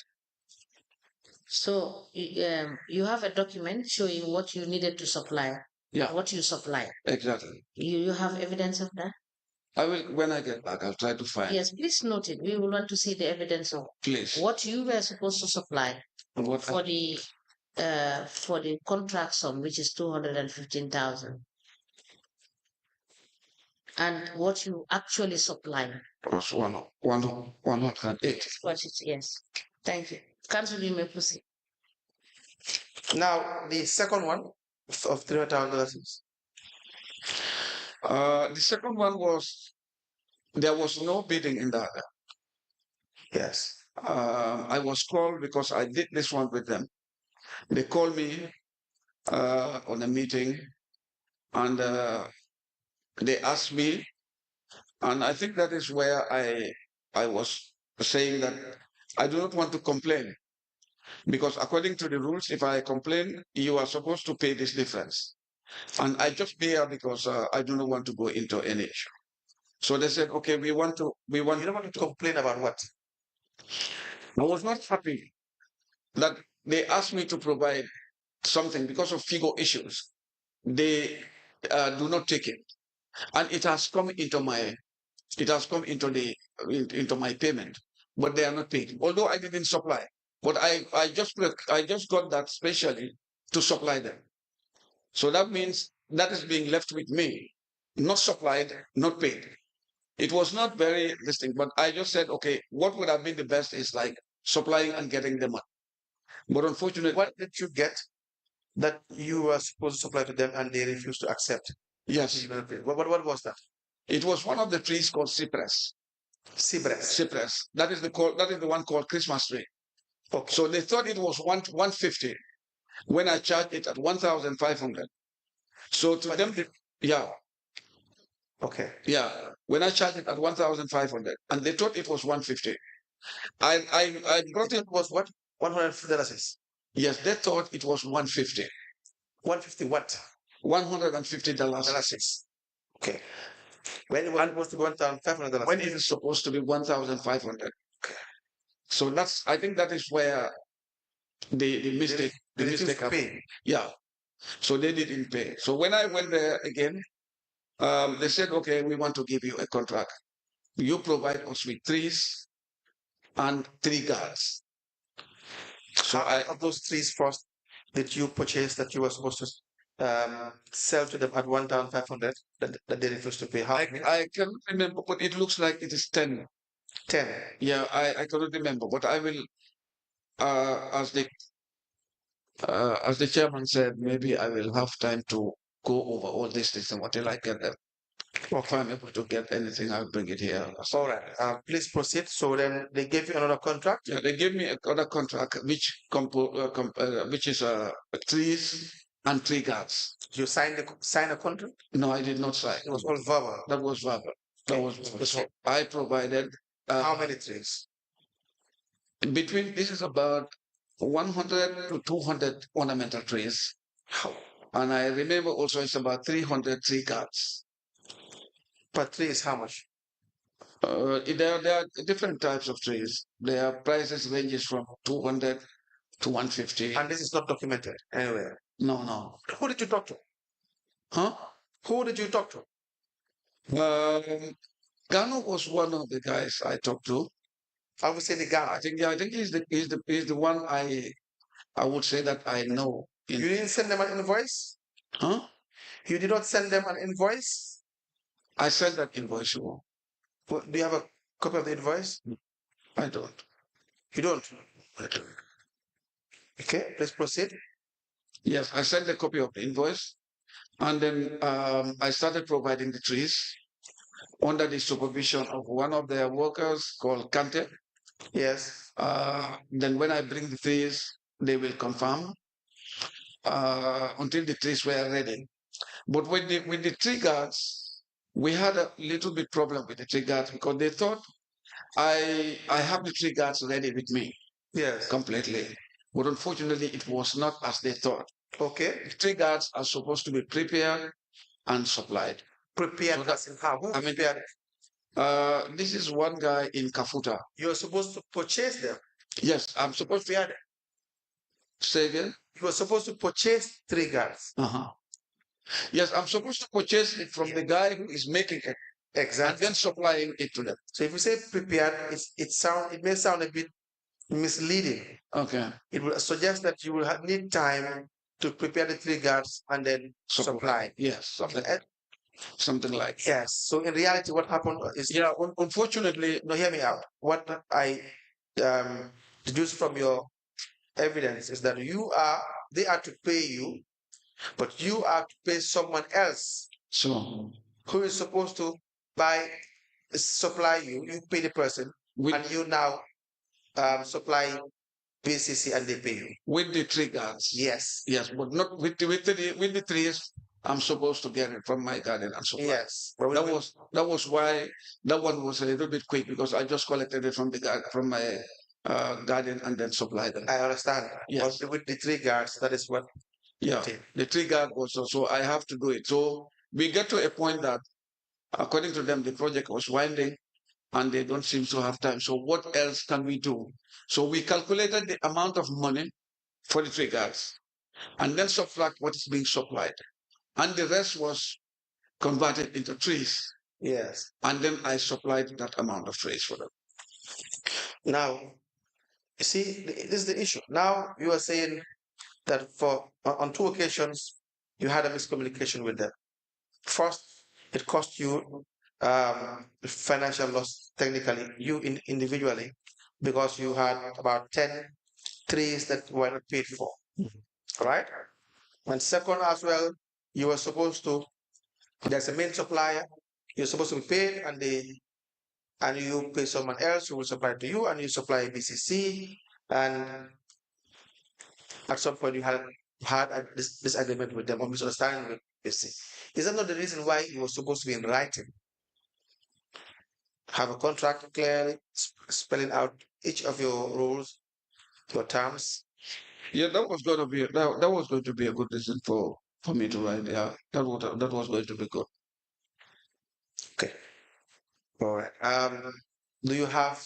So you have a document showing what you needed to supply. Yeah. What you supplied. Exactly. You have evidence of that? I will, when I get back, I'll try to find. Yes, please note it. We will want to see the evidence of what you were supposed to supply for the contract sum, which is 215,000, and what you actually supply. Was 180. Yes. Thank you. Council, you may proceed. Now, the second one of $300,000. The second one was, there was no bidding in that. Yes. I was called because I did this one with them. They called me on a meeting, and they asked me, and I think that is where I was saying that I do not want to complain, because according to the rules, if I complain, you are supposed to pay this difference. And I just bear because I do not want to go into any issue. So they said, okay, we want. You don't want to complain about what? I was not happy that they asked me to provide something because of figure issues. They do not take it, and it has come into my payment, but they are not paid. Although I didn't supply, but I just got that specially to supply them. So that means that is being left with me, not supplied, not paid. It was not very distinct, but I just said, okay, what would have been the best is like supplying and getting the money. But unfortunately, what did you get that you were supposed to supply to them and they refused to accept? Yes. What was that? It was one of the trees called cypress. Cypress. That is the one called Christmas tree. Okay. So they thought it was 150 when I charged it at 1,500. So to them, yeah. Okay. Yeah. When I charged it at 1,500, and they thought it was 150. I brought it was what? $150. Yes, they thought it was 150. 150 what? $150. Okay. When it was supposed to be $1,500. When it is supposed to be 1,500. Okay. So I think that is where the mistake happened. Yeah. So they didn't pay. So when I went there again, they said, okay, we want to give you a contract. You provide us with trees and 3 guards. So of those trees first did you purchase that you were supposed to sell to them at 1,500 that they refused to pay? How? I cannot remember, but it looks like it is 10. 10. Yeah, I cannot remember, but I will, as the chairman said, maybe I will have time to go over all these things until I get them. If I'm able to get anything, I'll bring it here. All right. Please proceed. So then they gave you another contract? Yeah, they gave me another contract, which is trees and 3 guards. You signed a contract? No, I did not sign. It was all verbal. That was verbal. That was verbal. So I provided. How many trees? This is about 100 to 200 ornamental trees. And I remember also it's about 300 tree guards. Per tree is how much? There are different types of trees. Their prices ranges from 200 to 150. And this is not documented anywhere? No. Who did you talk to? Huh? Who did you talk to? Gano was one of the guys I talked to. I would say the guy. I think he's the one I would say that I know. You didn't send them an invoice? Huh? You did not send them an invoice? I sent that invoice. Do you have a copy of the invoice? I don't. You don't? Okay, let's proceed. Yes, I sent a copy of the invoice, and then I started providing the trees under the supervision of one of their workers called Kinte. Yes. Then when I bring the trees, they will confirm until the trees were ready. But with the tree guards, we had a little bit problem with the tree guards because they thought I have the tree guards ready with me. Yes. Completely. But unfortunately, it was not as they thought. Okay. The tree guards are supposed to be prepared and supplied. Prepared as in how? Who prepared? This is one guy in Kafuta. You're supposed to purchase them. Yes, I'm supposed to. Say again? You were supposed to purchase tree guards. Yes, I'm supposed to purchase it from the guy who is making it. Exactly. And then supplying it to them. So if you say prepared, it may sound a bit misleading. Okay. It will suggest that you will need time to prepare the tree guards and then supply. Yes, something like. Yes. So in reality, what happened is unfortunately. No, hear me out. What I deduce from your evidence is that they are to pay you, but you are to pay someone else. So who is supposed to supply you? You pay the person, and you now supply BCC, and they pay you with the tree guards. Yes. Yes, but not with the trees. I'm supposed to get it from my garden and supply. Yes. That was why that one was a little bit quick because I just collected it from my garden and then supplied them. I understand. Yes. But with the tree guards, that is what. Yeah. The tree guard also. So I have to do it. So we get to a point that, according to them, the project was winding and they don't seem to have time. So what else can we do? So we calculated the amount of money for the tree guards and then subtract what is being supplied. And the rest was converted into trees. Yes. And then I supplied that amount of trees for them. Now, you see, this is the issue. Now you are saying that on 2 occasions, you had a miscommunication with them. First, it cost you financial loss, technically, you individually, because you had about 10 trees that were not paid for. Right? And second, as well, you were supposed to, there's a main supplier, you're supposed to be paid, and you pay someone else who will supply to you, and you supply BCC, and at some point you had a disagreement with them or misunderstanding with BCC. Is that not the reason why you were supposed to be in writing? Have a contract clearly spelling out each of your rules, your terms. Yeah, that was going to be that was going to be a good reason for me to write. Yeah, that was going to be good. Okay. All right. Do you have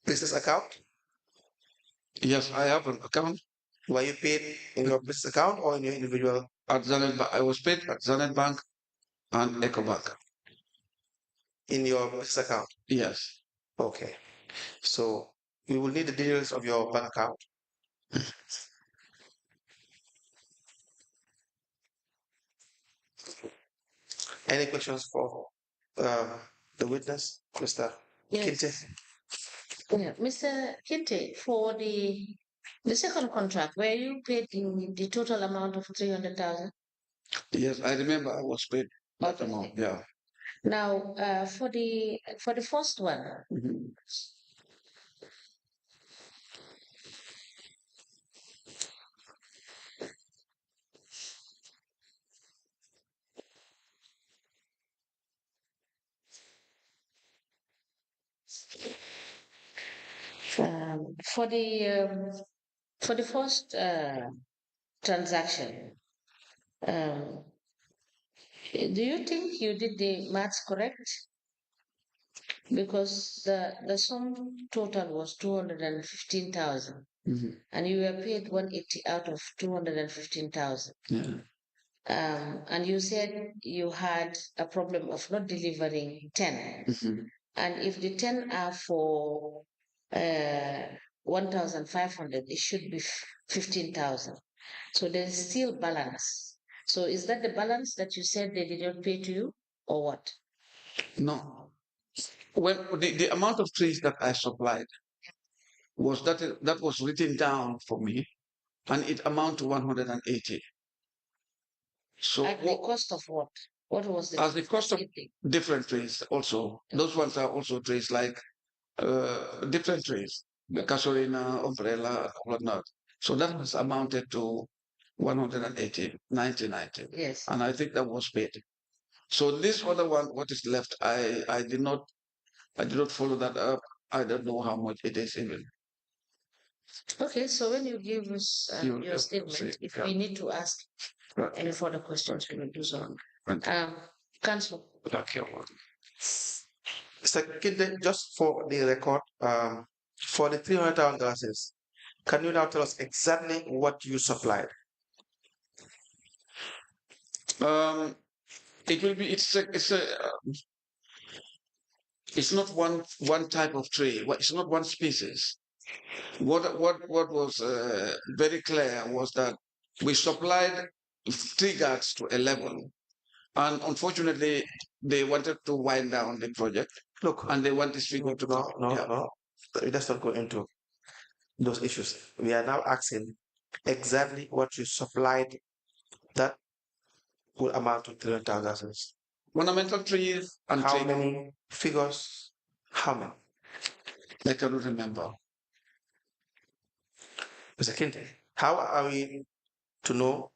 business account? Yes, I have an account. Were you paid in your business account or in your individual? At Zenith Bank. I was paid at Zenith Bank and EcoBank. In your business account? Yes. Okay. So we will need the details of your bank account. Any questions for the witness, Mr. Kinte? Yeah, Mr. Kinte, for the second contract, were you paid the total amount of 300,000? Yes, I remember I was paid that amount. Yeah. Now, for the first one, for the first transaction, do you think you did the maths correct? Because the sum total was 215,000, and you were paid 180 out of 215,000. Yeah. And you said you had a problem of not delivering 10. And if the 10 are for 1,500, it should be 15,000. So there's still balance. So is that the balance that you said they did not pay to you, or what? No. Well, the amount of trees that I supplied was that was written down for me, and it amounted to 180. So At the cost of what? What was the as the cost of shipping? different trees also. Those ones are also trees like different trees, the casuarina, umbrella, whatnot. So that was amounted to 180, 90. Yes. And I think that was paid. So this other one, what is left, I did not follow that up. I don't know how much it is even. Okay, so when you give us your statement, if we need to ask any further questions, we will do so. Council. Second, just for the record, for the 300,000 glasses, can you now tell us exactly what you supplied? It will be. It's not one type of tree. It's not one species. What was very clear was that we supplied triggers to a level, and unfortunately, they wanted to wind down the project. Look, and they want this figure to go. No. Let's not go into those issues. We are now asking exactly what you supplied that would amount to 300,000. Ornamental trees and how many figures? How many? I cannot remember. Mr. Kinte, how are we to know?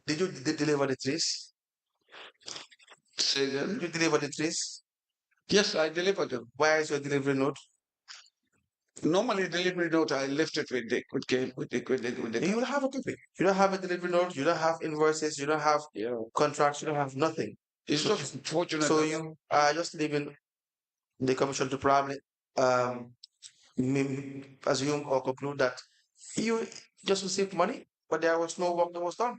Did you deliver the trees? Say again? Did you deliver the trees? Yes, I delivered them. Where is your delivery note? Normally, delivery note I left it with the You will have a copy. You don't have a delivery note. You don't have invoices. You don't have contracts. You don't have nothing. It's just fortunate. So you are just leaving the commission to probably assume or conclude that you just received money, but there was no work that was done.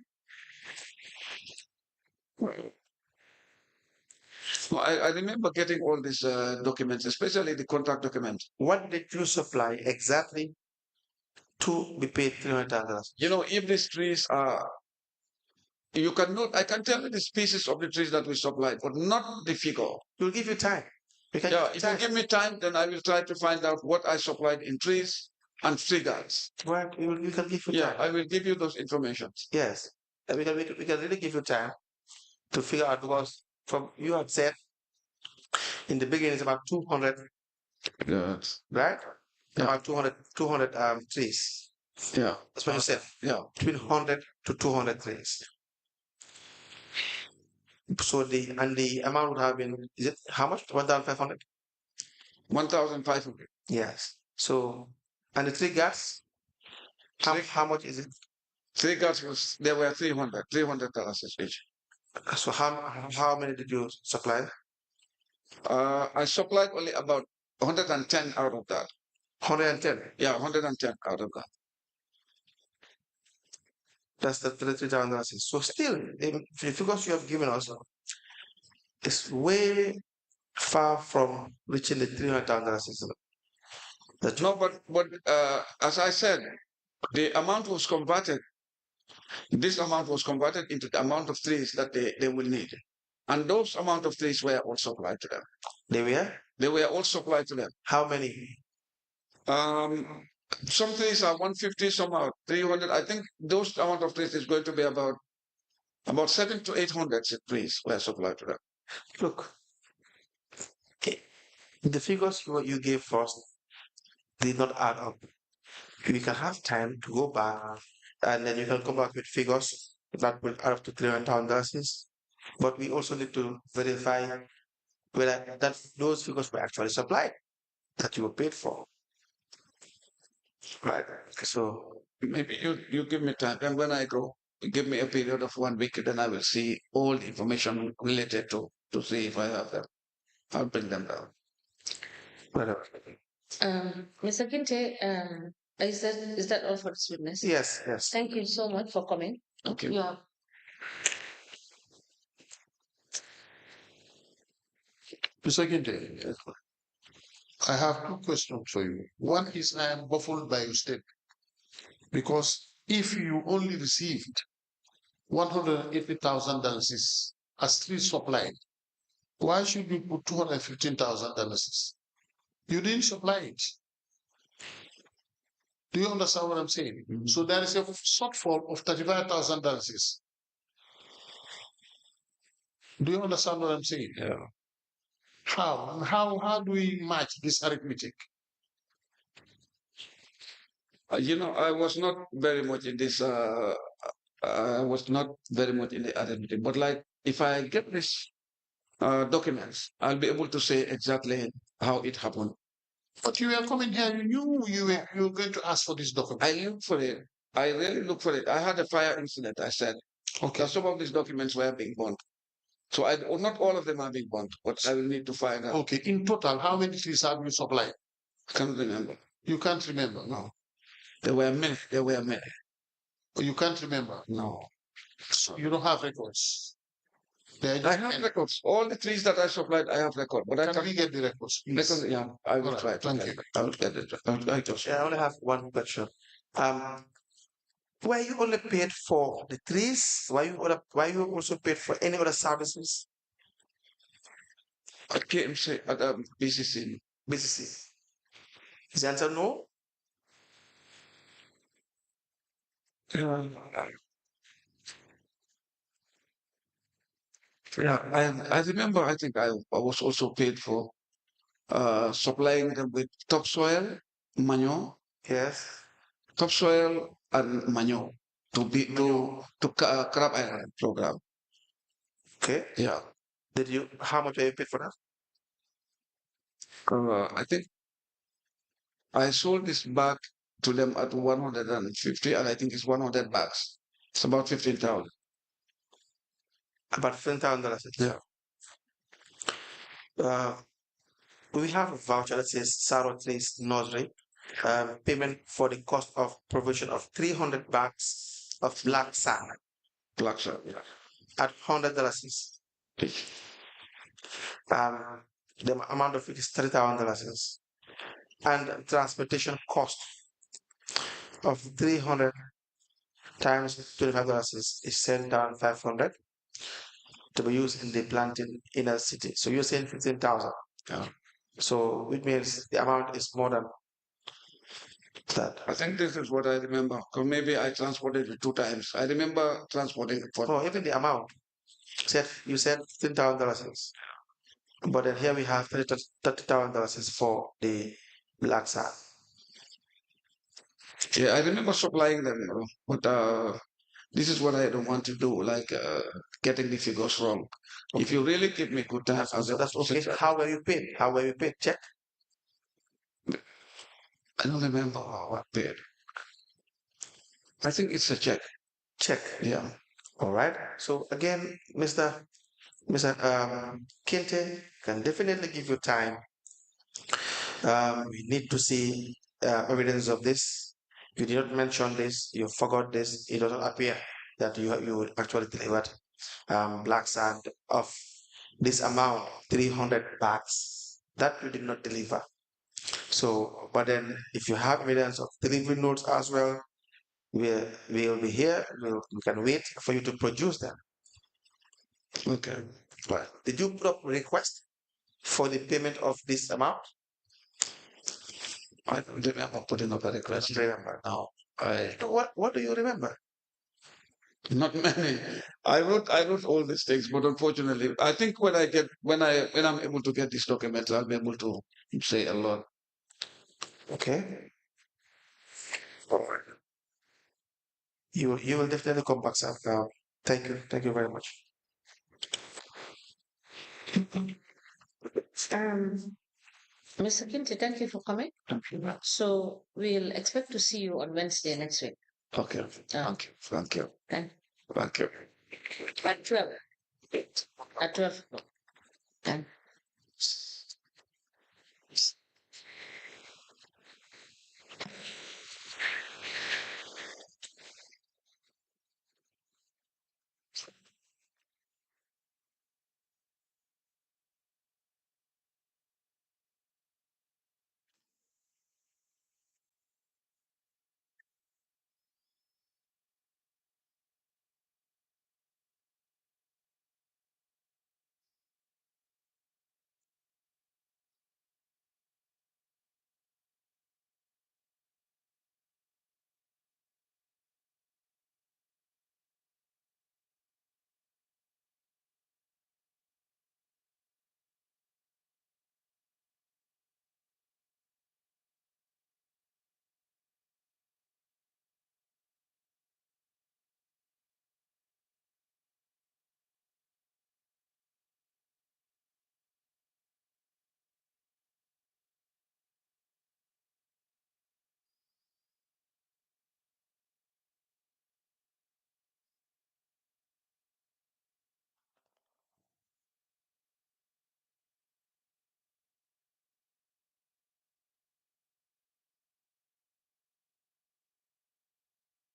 I remember getting all these documents, especially the contract document. What did you supply exactly to be paid $300,000? You know, if these trees are, you cannot, I can tell you the species of the trees that we supplied, but not the figure. We'll give you time. If you give me time, then I will try to find out what I supplied in trees and triggers. Right, we can give you time. I will give you those information. Yes, and we can really give you time to figure out, because from you have said in the beginning it's about 200. Yes. Right? Yeah. About 200 trees. Yeah. That's what you said. Yeah. Between 100 to 200 trees. So the amount would have been, is it how much? 1,500? 1,500. Yes. So, and the tree guards, how much is it? Tree guards there were 300 each. So how many did you supply? I supplied only about 110 out of that. 110? Yeah, 110 out of that. That's the 3,000. So still, the figures you have given us is way far from reaching the 300,000. No, but as I said, the amount was converted. This amount was converted into the amount of trees that they will need. And those amount of trees were all supplied to them. They were? They were all supplied to them. How many? Some trees are 150, some are 300. I think those amount of trees is going to be about 700 to 800 trees were supplied to them. Look, the figures you gave first did not add up. We can have time to go back, and then you can come back with figures that will add up to 300,000. But we also need to verify whether those figures were actually supplied, that you were paid for. Right. So maybe you give me time, and when I go, give me a period of 1 week, then I will see all the information related to see if I have them. I'll bring them down. Whatever. Mr. Kinte, is that all for this witness? Yes. Thank you so much for coming. Okay. You have Mr. Kinte, I have two questions for you. One is I am baffled by your statement because if you only received $180,000 as street supply, why should you put $215,000? You didn't supply it. Do you understand what I'm saying? Mm-hmm. So there is a shortfall of $35,000. Do you understand what I'm saying? Yeah. How do we match this arithmetic? I was not very much in this. I was not very much in the arithmetic, but like if I get this documents, I'll be able to say exactly how it happened. But you were coming here, you knew you were going to ask for this document. I looked for it. I really looked for it. I had a fire incident. I said, okay, some of these documents were being burnt. So not all of them are being burnt, but I will need to find out. Okay, in total, how many trees have you supplied? I can't remember. You can't remember? No. There were many. There were many. You can't remember? No. So you don't have records? I have records. All the trees that I supplied, I have record. But can we get the records? Because, yeah, I will try. Thank you. I will get it. I only have one question. Were you only paid for the trees? Were you also paid for any other services? At KMC, at BCC. BCC. Is the answer no? Yeah, I remember. I think I was also paid for supplying them with topsoil, manure. Yes. Topsoil and manure to crab island program. Okay. Yeah. How much were you paid for that? I think I sold this bag to them at 150, and I think it's 100 bags. It's about 15,000. About $15,000. Yeah. We have a voucher that says Saro Trees Nursery. Payment for the cost of provision of 300 bags of black sand. Black sand, yeah. At $100 each. The amount of it is $30,000. And transportation cost of 300 times $25 is $10,500 to be used in the planting inner city. So you're saying 15,000. Yeah. So which means the amount is more than that. I think this is what I remember. Because maybe I transported it 2 times. I remember transporting it for. Oh, even the amount. You said $15,000. But then here we have $30,000 for the black sand. Yeah, I remember supplying them, but this is what I don't want to do, like getting the figures wrong. Okay. If you really give me good time, so that's okay. How were you paid? How were you paid? Check. I don't remember what paid. I think it's a check. Check. Yeah. All right. So again, Mr. Kinte can definitely give you time. We need to see evidence of this. You did not mention this. You forgot this. It doesn't appear that you actually delivered black sand of this amount, 300 bags, that you did not deliver. So, but then if you have evidence of delivery notes as well, we'll be here. We can wait for you to produce them. Okay. Right. Did you put up a request for the payment of this amount? I don't remember putting up a request. I don't remember. No. What do you remember? Not many. I wrote all these things, but unfortunately, I think when I'm able to get these documents, I'll be able to say a lot. Okay. All right. You will definitely come back, sir. Thank you. Thank you very much. Mr. Kinte, thank you for coming. Thank you. So we'll expect to see you on Wednesday next week. Okay. Thank you. Thank you. Thank Thank you. At 12. At 12. Thank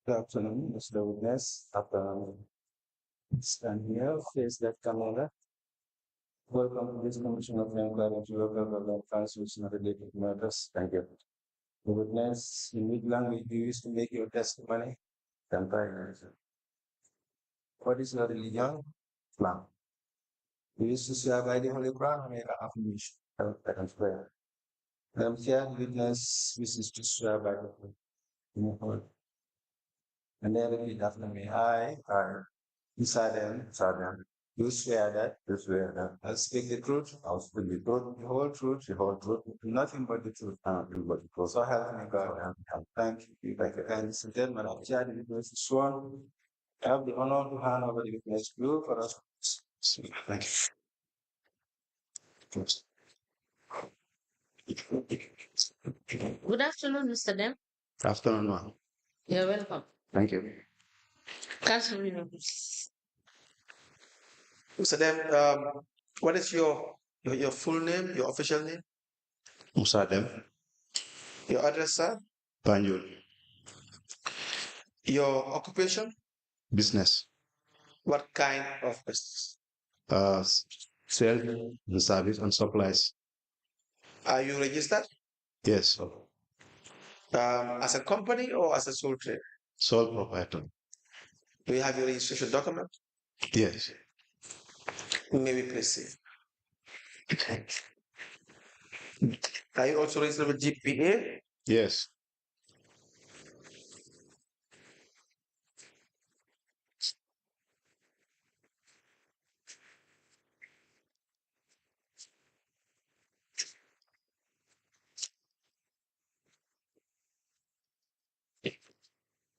Good afternoon, Mr. Witness. Afternoon. Stand here, face that camera. Welcome to this Commission of Inquiry into Local Government Councils and Related Matters. Thank you. The witness, in which language do you use to make your testimony? What is your religion? Islam. You used to swear by the Holy Quran or make an affirmation? I can swear. Here, the witness wishes to swear by the Holy. And then repeat after me. I, Sadam. You swear that. I'll speak the truth, I'll speak the truth, the whole truth, nothing but the truth, nothing but the truth. So help me God, and thank you. Thank you. And so then, when I've shared the witness sworn, I have the honor to hand over the witness to you for us. Thank you. Good afternoon, Mr. Dem. Afternoon, ma'am. You're welcome. Thank you. Council William, please. Mr. Dem, what is your full name, your official name? Musa Dem, Your address, sir? Banjul, Your occupation? business, What kind of business? sales and service and supplies. Are you registered Yes, as a company or as a sole trader? sole proprietor. Do you have your registration document? Yes. Maybe please see. Are you also registered with GPA? Yes.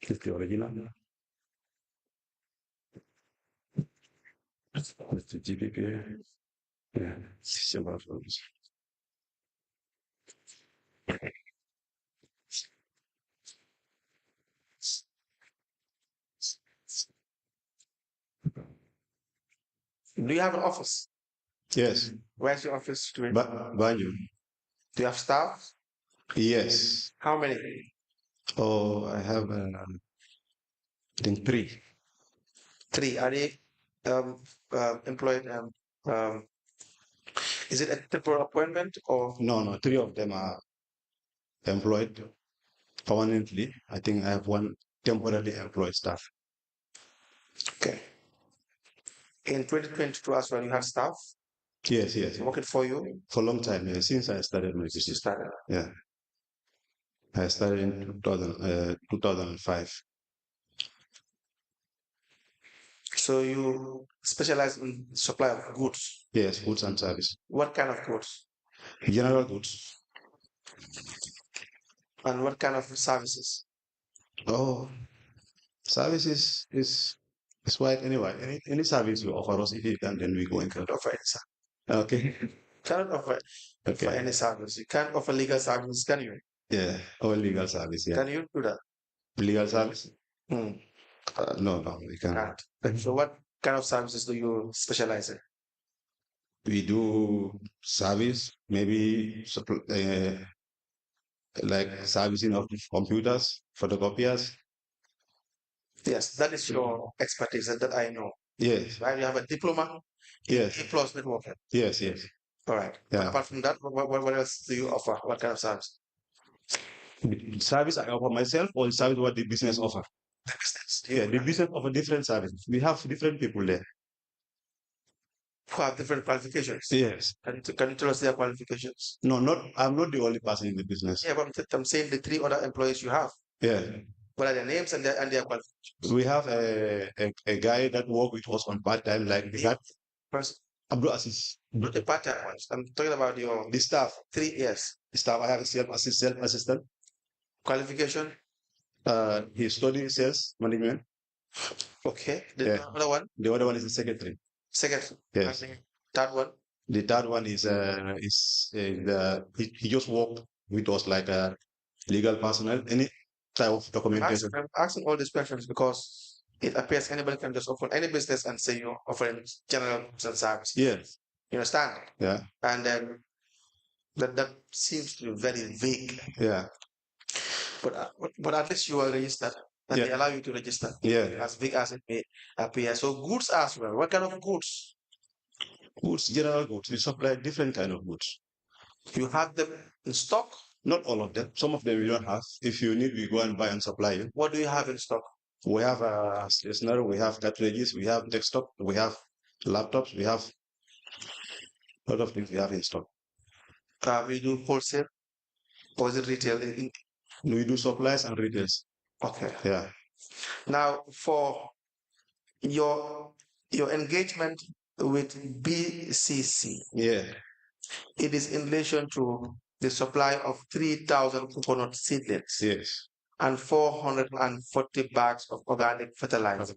It's the original. It's the GPPA. Yeah. It's about those. Do you have an office? Yes. Where's your office doing? Banjul. Do you have staff? Yes. How many? Oh, I have, I think 3. 3. Are they employed? Is it a temporary appointment or? No, 3 of them are employed permanently. I think I have 1 temporarily employed staff. Okay. In 2022 as well, you had staff Yes. working for you? For a long time, yeah, since I started my business. Yeah. I started in 2005. So you specialize in supply of goods. Yes, goods and service. What kind of goods? General goods. And what kind of services? Oh, services is wide anyway. Any service you offer us, if you can, then we go and Offer any service. Okay. Cannot offer for any service. You can't offer legal services, can you? Yeah, or legal service. Yeah. Can you do that? Legal service? No, No, we can't. So what kind of services do you specialize in? We do service, maybe like servicing of computers, photocopiers. Yes, that is your expertise, that I know. Yes. Right? You have a diploma. Yes. A+ networking. Yes. All right. Yeah. Apart from that, what else do you offer? What kind of service? The service I offer myself, or the service what the business offer? The business. Yeah, the business offer different services. We have different people there. Who have different qualifications. Yes. Can you tell us their qualifications? No, I'm not the only person in the business. Yeah, but I'm saying the 3 other employees you have. Yeah. What are their names and their qualifications? We have a guy that work with us on part-time, like that. Person. Abdul Aziz. The part-time ones. I'm talking about the staff. 3 years. The staff. I have a self assistant. Qualification? He studied sales management. Okay. The other one? The other one is the secretary. Secretary. Yes. And the third one? The third one is he just worked with us like a legal personnel. Any type of documentation. I'm asking all these questions because it appears anybody can just open any business and say you're offering general service. Yes. You understand? Yeah. And then that seems to be very vague. Yeah. But at least you are registered. and they allow you to register. As big as it may appear. So goods as well. What kind of goods? Goods, general goods. We supply different kind of goods. You have them in stock? Not all of them. Some of them we don't have. If you need, we go and buy and supply you. What do you have in stock? We have stationery, we have cartridges, we have desktop, we have laptops, we have a lot of things we have in stock. We do wholesale or is it retail? We do supplies and retails. Okay. Yeah. Now for your engagement with BCC. Yeah. It is in relation to the supply of 3,000 coconut seedlings. Yes. And 440 bags of organic fertilizer.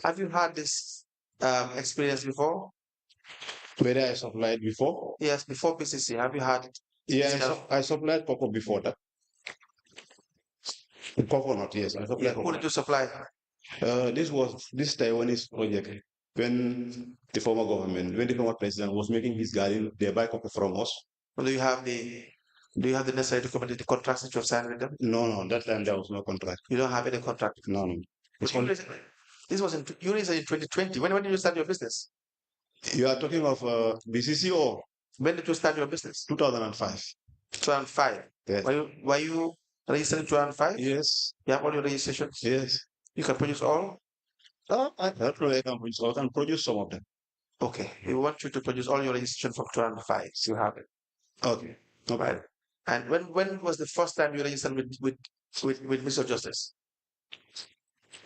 Have you had this experience before? Where I supplied before? Yes, before BCC. Have you had it? Yeah, I supplied cocoa before that. Coconut, yes. I supplied Who did you supply? This Taiwanese project. When the former government, when the former president was making his garden, they buy cocoa from us. Do you have the necessary document, the contracts that you have signed with them? No, that time there was no contract. You don't have any contract? No. This was in 2020. When did you start your business? You are talking of BCC or? When did you start your business? 2005. 2005? Yes. Were you registered in 2005? Yes. You have all your registrations? Yes. You can produce all? I don't know I can produce all. I can produce some of them. Okay. We want you to produce all your registration from 2005. So you have it. Okay. Right. And when was the first time you registered with Mr. Justice?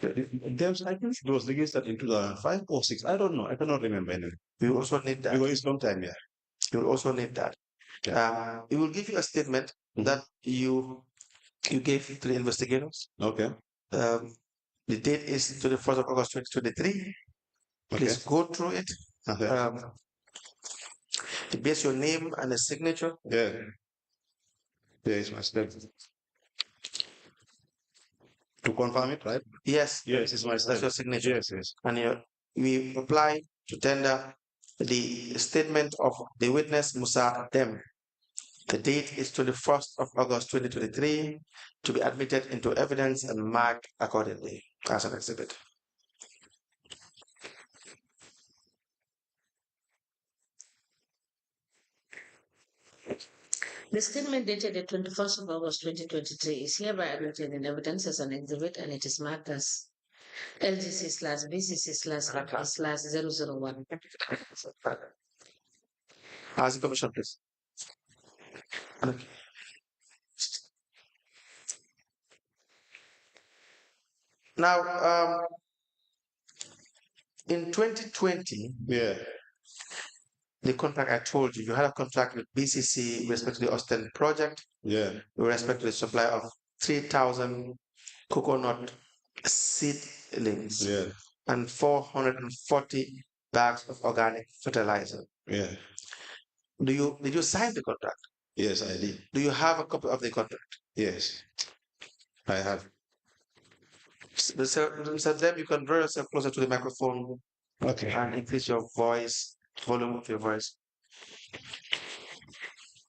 I think it was registered in 2005 or 6. I don't know. I cannot remember anyway. We also need that. Because it's long time, yeah. You will also need that. Yeah. It will give you a statement that you gave to the investigators. Okay. The date is 21st of August 2023. Please go through it. Okay. Base your name and a signature. Yeah. There is my step. To confirm it, right? Yes. Yes, it's my step. That's your signature. Yes. And we apply to tender the statement of the witness Musa Dem. The date is 21st of August 2023 to be admitted into evidence and marked accordingly as an exhibit. The statement dated the 21st of August 2023 is hereby admitted in evidence as an exhibit and it is marked as LGC/BCC/001. Ask the commission, please. Now, in 2020, the contract I told you had a contract with BCC with respect to the Austin project. Yeah. With respect to the supply of 3,000 coconut seedlings. Yeah. And 440 bags of organic fertilizer. Yeah. Did you sign the contract? Yes, I did. Do you have a copy of the contract? Yes, I have. Mr. Dem, you can draw yourself closer to the microphone. Okay. And increase your voice, volume of your voice.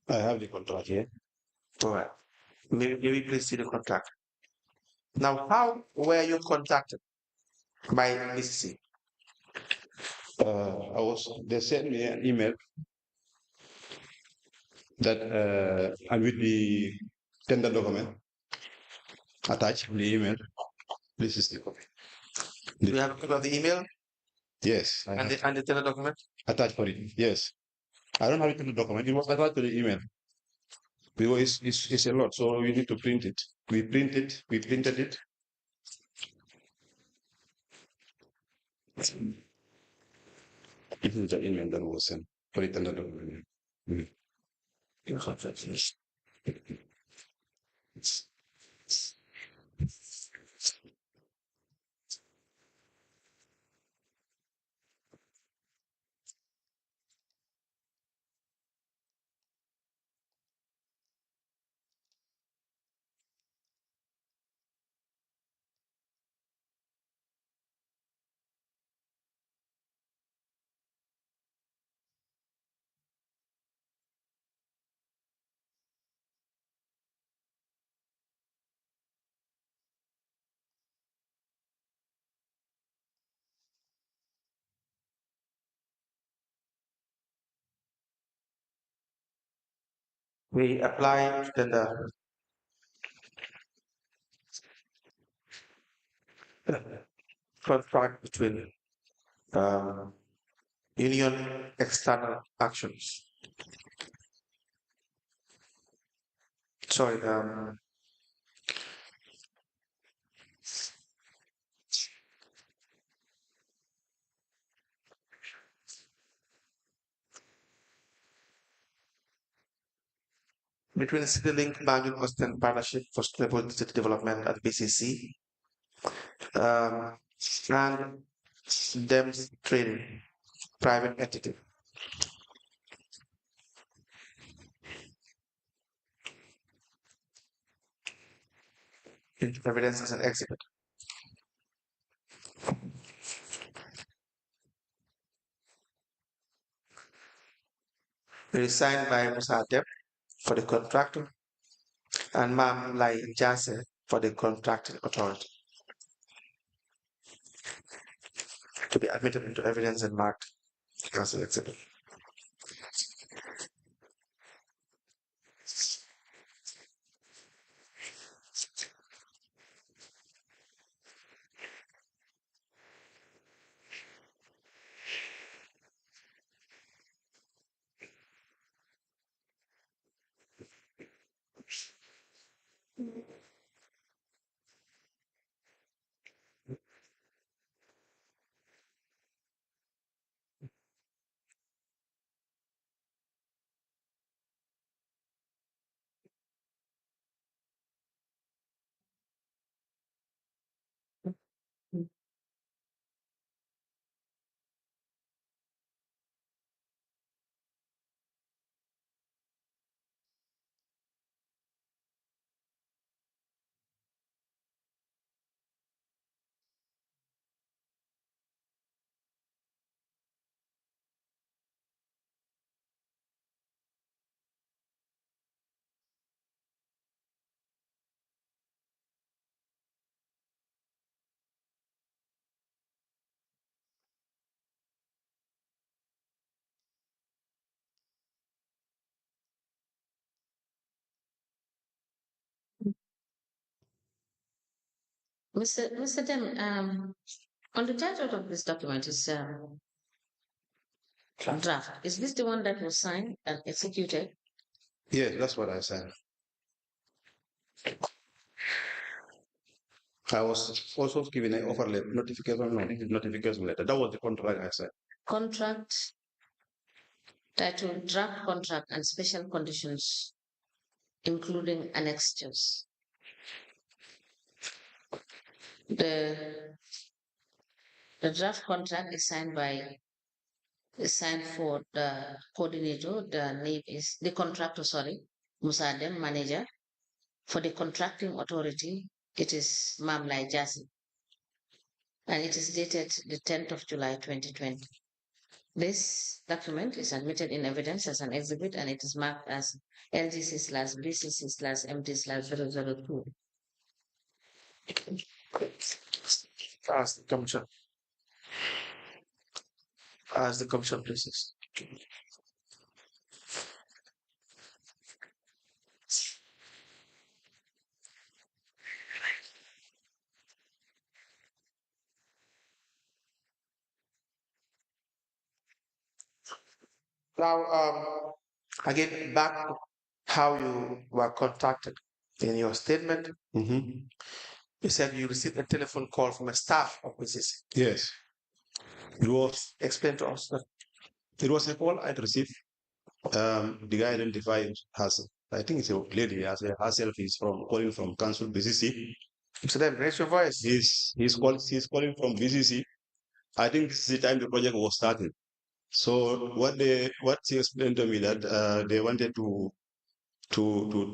I have the contract here. All right. Maybe please see the contract. Now, how were you contacted by BCC? They sent me an email that and with the tender document attached in the email. This is the copy. Do you have a copy of the email? Yes. And the tender document? Attached for it. Yes. I don't have it in the document. It was attached to the email. Because it's a lot, so we need to print it. We printed it. This is the email that was sent for the tender document. we apply then the contract between union external actions. Sorry, between CityLink Banjul Western Partnership for Sustainable City Development at BCC and DEMS Trading Private Entity. Evidence as an exhibit. It is signed by Musa Deb for the contractor and Mam Lai Jase for the contracting authority to be admitted into evidence and marked as an exhibit. Mr. Dem, on the title of this document is draft. Is this the one that was signed and executed? Yeah, that's what I said. I was also given an offer letter, notification letter. That was the contract I said. Contract, title, draft contract and special conditions, including annexures. The draft contract is signed for the coordinator. The name is the contractor, sorry, Musadem, manager. For the contracting authority, it is Mamlai Jasi. And it is dated the 10th of July 2020. This document is admitted in evidence as an exhibit and it is marked as LGC/BCC/MD/002. Ask the commission. Ask the commission, please. Now, again, back to how you were contacted in your statement. You said you received a telephone call from a staff of BCC. Yes. It was. Explain to us. It was a call I received. The guy identified herself. I think it's a lady. Herself is calling from Council BCC. So then, raise your voice. He's calling from BCC. I think this is the time the project was started. So what she explained to me that they wanted to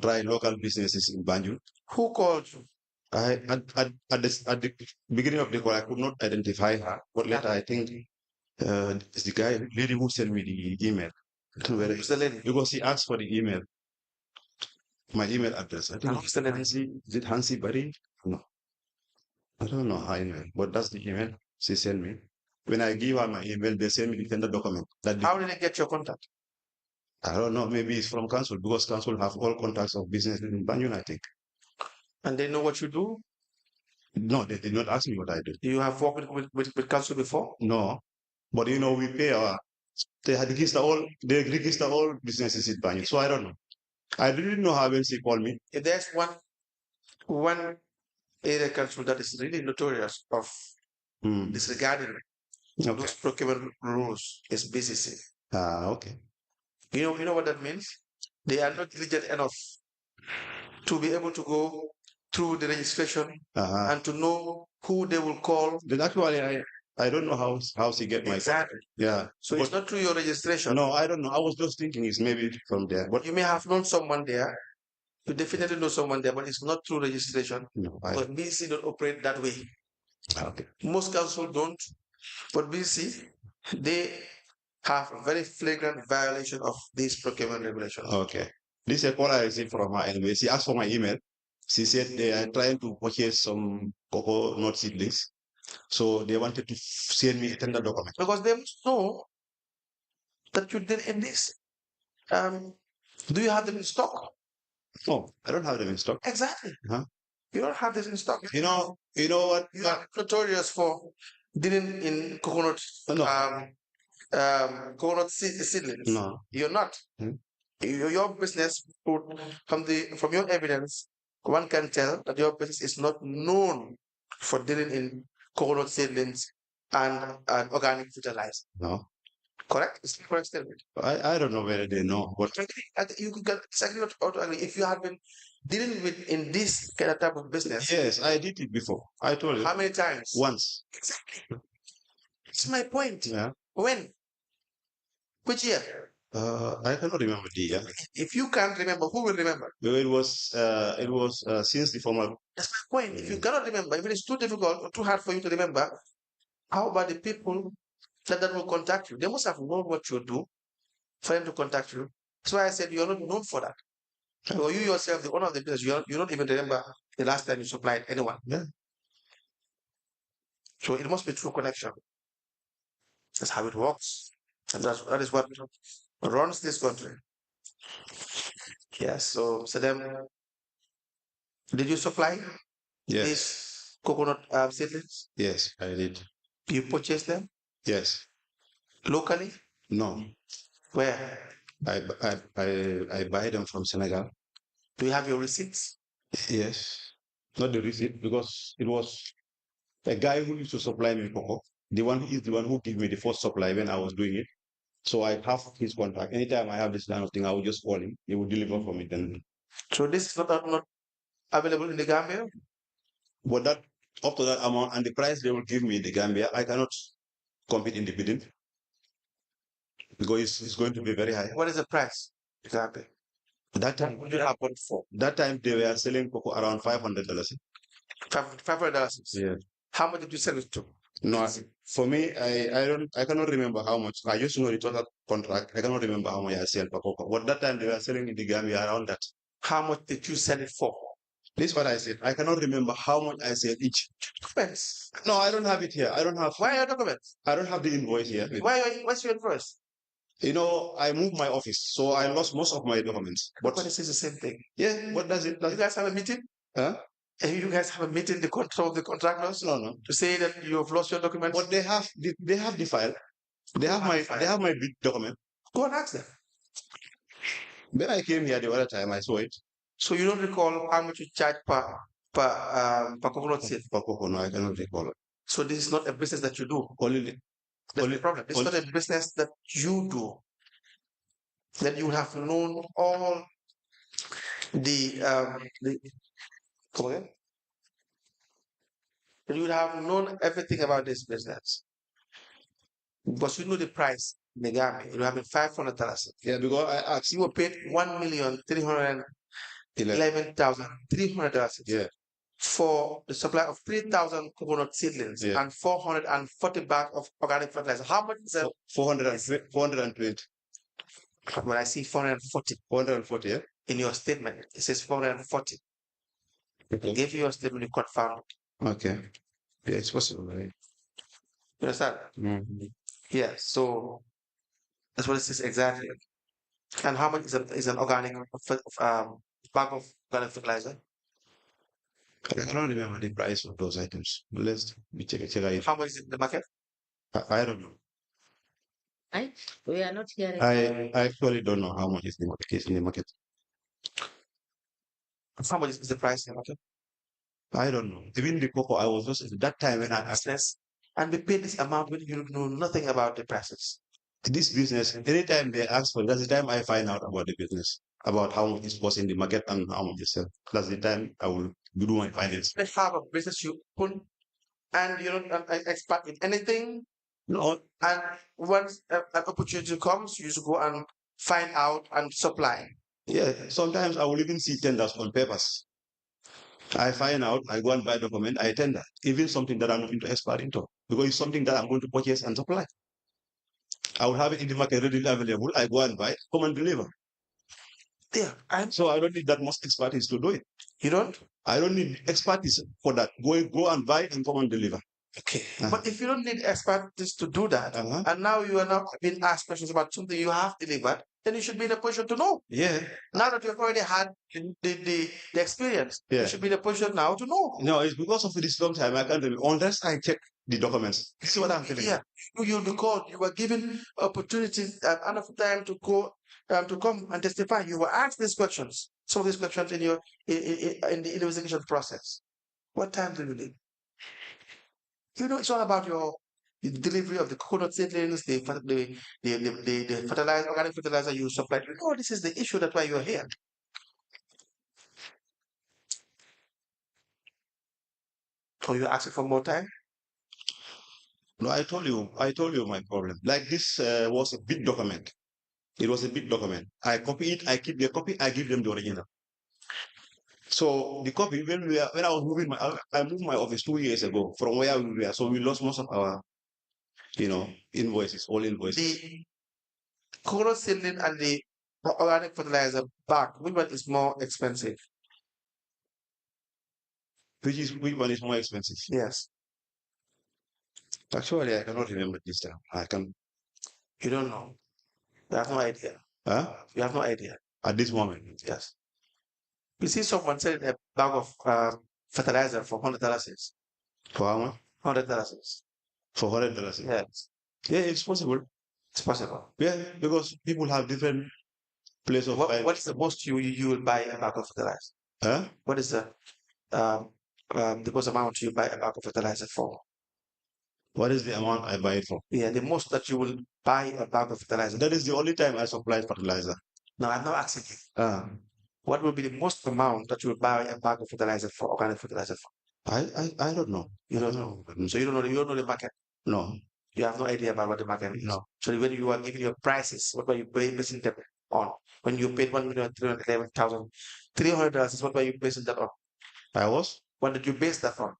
try local businesses in Banjul. Who called you? At the beginning of the call, I could not identify her, but later I think it's the lady who sent me the email. Who's the lady? Because he asked for the email, my email address. I think who's the lady? is it Hansi Bari? No, I don't know her email, but that's the email she sent me. When I give her my email, they send me the tender document. How did they get your contact? I don't know. Maybe it's from council because council have all contacts of business in Banjul, I think. And they know what you do? No, they did not ask me what I do. Do you have worked with council before? No, but we pay they register all businesses in Banjul. So I don't know. I didn't know how when she called me. If there's one area council that is really notorious of disregarding those procurement rules is BCC. Okay. You know what that means? They are not diligent enough to be able to go through the registration and to know who they will call. Then actually, I don't know how she get my exactly. Yeah. So it's not through your registration. No, I don't know. I was just thinking it's maybe from there. But you may have known someone there. You definitely know someone there, but it's not through registration. No, but BC don't operate that way. Okay. Most councils don't, but BC, they have a very flagrant violation of these procurement regulations. Okay. This is a call I received from her anyway. She asked for my email. She said they are trying to purchase some cocoa nut seedlings. So they wanted to send me a tender document. Because they must know that you did in this. Do you have them in stock? No, I don't have them in stock. Exactly. Huh? You don't have this in stock. You know what? You are notorious for dealing in coconut, coconut seedlings. No, you're not. Your business, from your evidence, one can tell that your business is not known for dealing in coconut seedlings and organic fertilizer. No. Correct? It's the correct statement. I don't know whether they know. But you could disagree or to agree. If you have been dealing with in this kind of type of business. Yes, I did it before. I told you. How many times? Once. Exactly. That's my point. Yeah. When? Which year? I cannot remember the year. If you can't remember, who will remember? It was since the former. That's my point. If you cannot remember, if it is too difficult or too hard for you to remember, how about the people that will contact you? They must have known what you do for them to contact you. That's why I said you're not known for that. Or you yourself, the owner of the business, you don't even remember the last time you supplied anyone. Yeah. So it must be true connection. That's how it works. And that is what runs this country. Yes. So then, did you supply these coconut seedlings? Yes, I did. You purchased them? Yes. Locally? No. Where? I buy them from Senegal. Do you have your receipts? Yes. Not the receipt, because it was a guy who used to supply me cocoa. The one who gave me the first supply when I was doing it. So I have his contact. Anytime I have this kind of thing, I will just call him. He will deliver for me then. So this is not available in the Gambia? But that up to that amount and the price they will give me in the Gambia, I cannot compete in the bidding because it's going to be very high. What is the price exactly? That time, what did it happen for? That time they were selling cocoa around $500. $500. Yeah. How much did you sell it to? No, for me, I cannot remember how much. I used to know the total contract. I cannot remember how much I sell per cocoa. But that time they were selling in the Gambia around that. How much did you sell it for? This is what I said. I cannot remember how much I sell each. Documents. No, I don't have it here. I don't have. Why are your documents? I don't have the invoice here. What's your invoice? I moved my office, so I lost most of my documents. But it says the same thing. Yeah, what does it? You guys have a meeting? Huh? You guys have a meeting, the control of the contractors? No. To say that you have lost your documents? But they have the file. They have my big document. Go and ask them. When I came here the other time, I saw it. So you don't recall how much you charge per coconut seed? Per coconut, I cannot recall it. So this is not a business that you do? That's the problem. It's not a business that you do. That you have known all come again? You would have known everything about this business. Because you know the price in the Gambia. You have been $500. Yeah, because I asked. You were paid $1,311,300. Yeah. For the supply of 3,000 coconut seedlings and 440 bags of organic fertilizer. How much is that? 420. When I see 440. 440, yeah. In your statement, it says 440. Okay. I gave you your statement, you confirmed. Okay. Yeah, it's possible, right? You understand? Mm-hmm. Yeah, so that's what it says exactly. And how much is an organic bag of organic fertilizer? I don't remember the price of those items. Let's check it. How much is it in the market? I don't know. We are not hearing. I actually don't know how much is in the market. How much is the price in the market? I don't know. Even the cocoa, I was just at that time when I asked Business, and we pay this amount when you know nothing about the prices. this business, anytime they ask for, that's the time I find out about the business, about how much it was in the market and how much it sell. That's the time I will do my finance. Let's have a business you open and you're not an expert in anything. No, And once an opportunity comes, you should go and find out and supply. yeah, sometimes I will even see tenders on papers. I find out, I go and buy document, I tender, even something that I'm not into expert into, because it's something that I'm going to purchase and supply. I will have it in the market readily available. I go and buy, come and deliver. Yeah, and So I don't need that much expertise to do it. you don't? I don't need expertise for that. Go and buy and come and deliver. Okay. But if you don't need expertise to do that, and now you are now being asked questions about something you have delivered, then you should be in a position to know. Yeah. Now that you've already had the experience, Yeah. you should be in a position now to know. No, it's because of this long time I can't remember unless I check the documents. See what I'm telling you? Yeah, you'll be called. You were given opportunities and enough time to go to come and testify. You were asked these questions. Some of these questions in your in the investigation process. What time do you need? You know, it's all about the delivery of the coconut seedlings, the fertilizer, organic fertilizer you supplied. You know, this is the issue. That's why you're here. Or you're asking for more time? No, I told you my problem. Like this was a big document. It was a big document. I copy it, I keep the copy, I give them the original. So the copy, when I was moving I moved my office 2 years ago from where we were. So we lost most of our, invoices, all invoices. The coconut seedling and the organic fertilizer bag, which one is more expensive? Which one is more expensive? Yes. Actually, I cannot remember this time. I can. You don't know. You have no idea. Huh? You have no idea. At this moment. Yes. You see someone selling a bag of fertilizer for $100. For how much? $100. For $100. Yes. Yeah, it's possible. It's possible. Yeah, because people have different place of life. What is the most you will buy a bag of fertilizer? Huh? What is the most amount you buy a bag of fertilizer for? What is the amount I buy it for? Yeah, the most that you will buy a bag of fertilizer. That is the only time I supply fertilizer. No, I'm not asking you. What will be the most amount that you will buy a bag of fertilizer for, organic fertilizer for? I don't know. You don't know. So you don't know the market? No. You have no idea about what the market is? No. So when you are giving your prices, what were you basing them on? When you paid $1,311,300, what were you basing that on? I was? What did you base that on?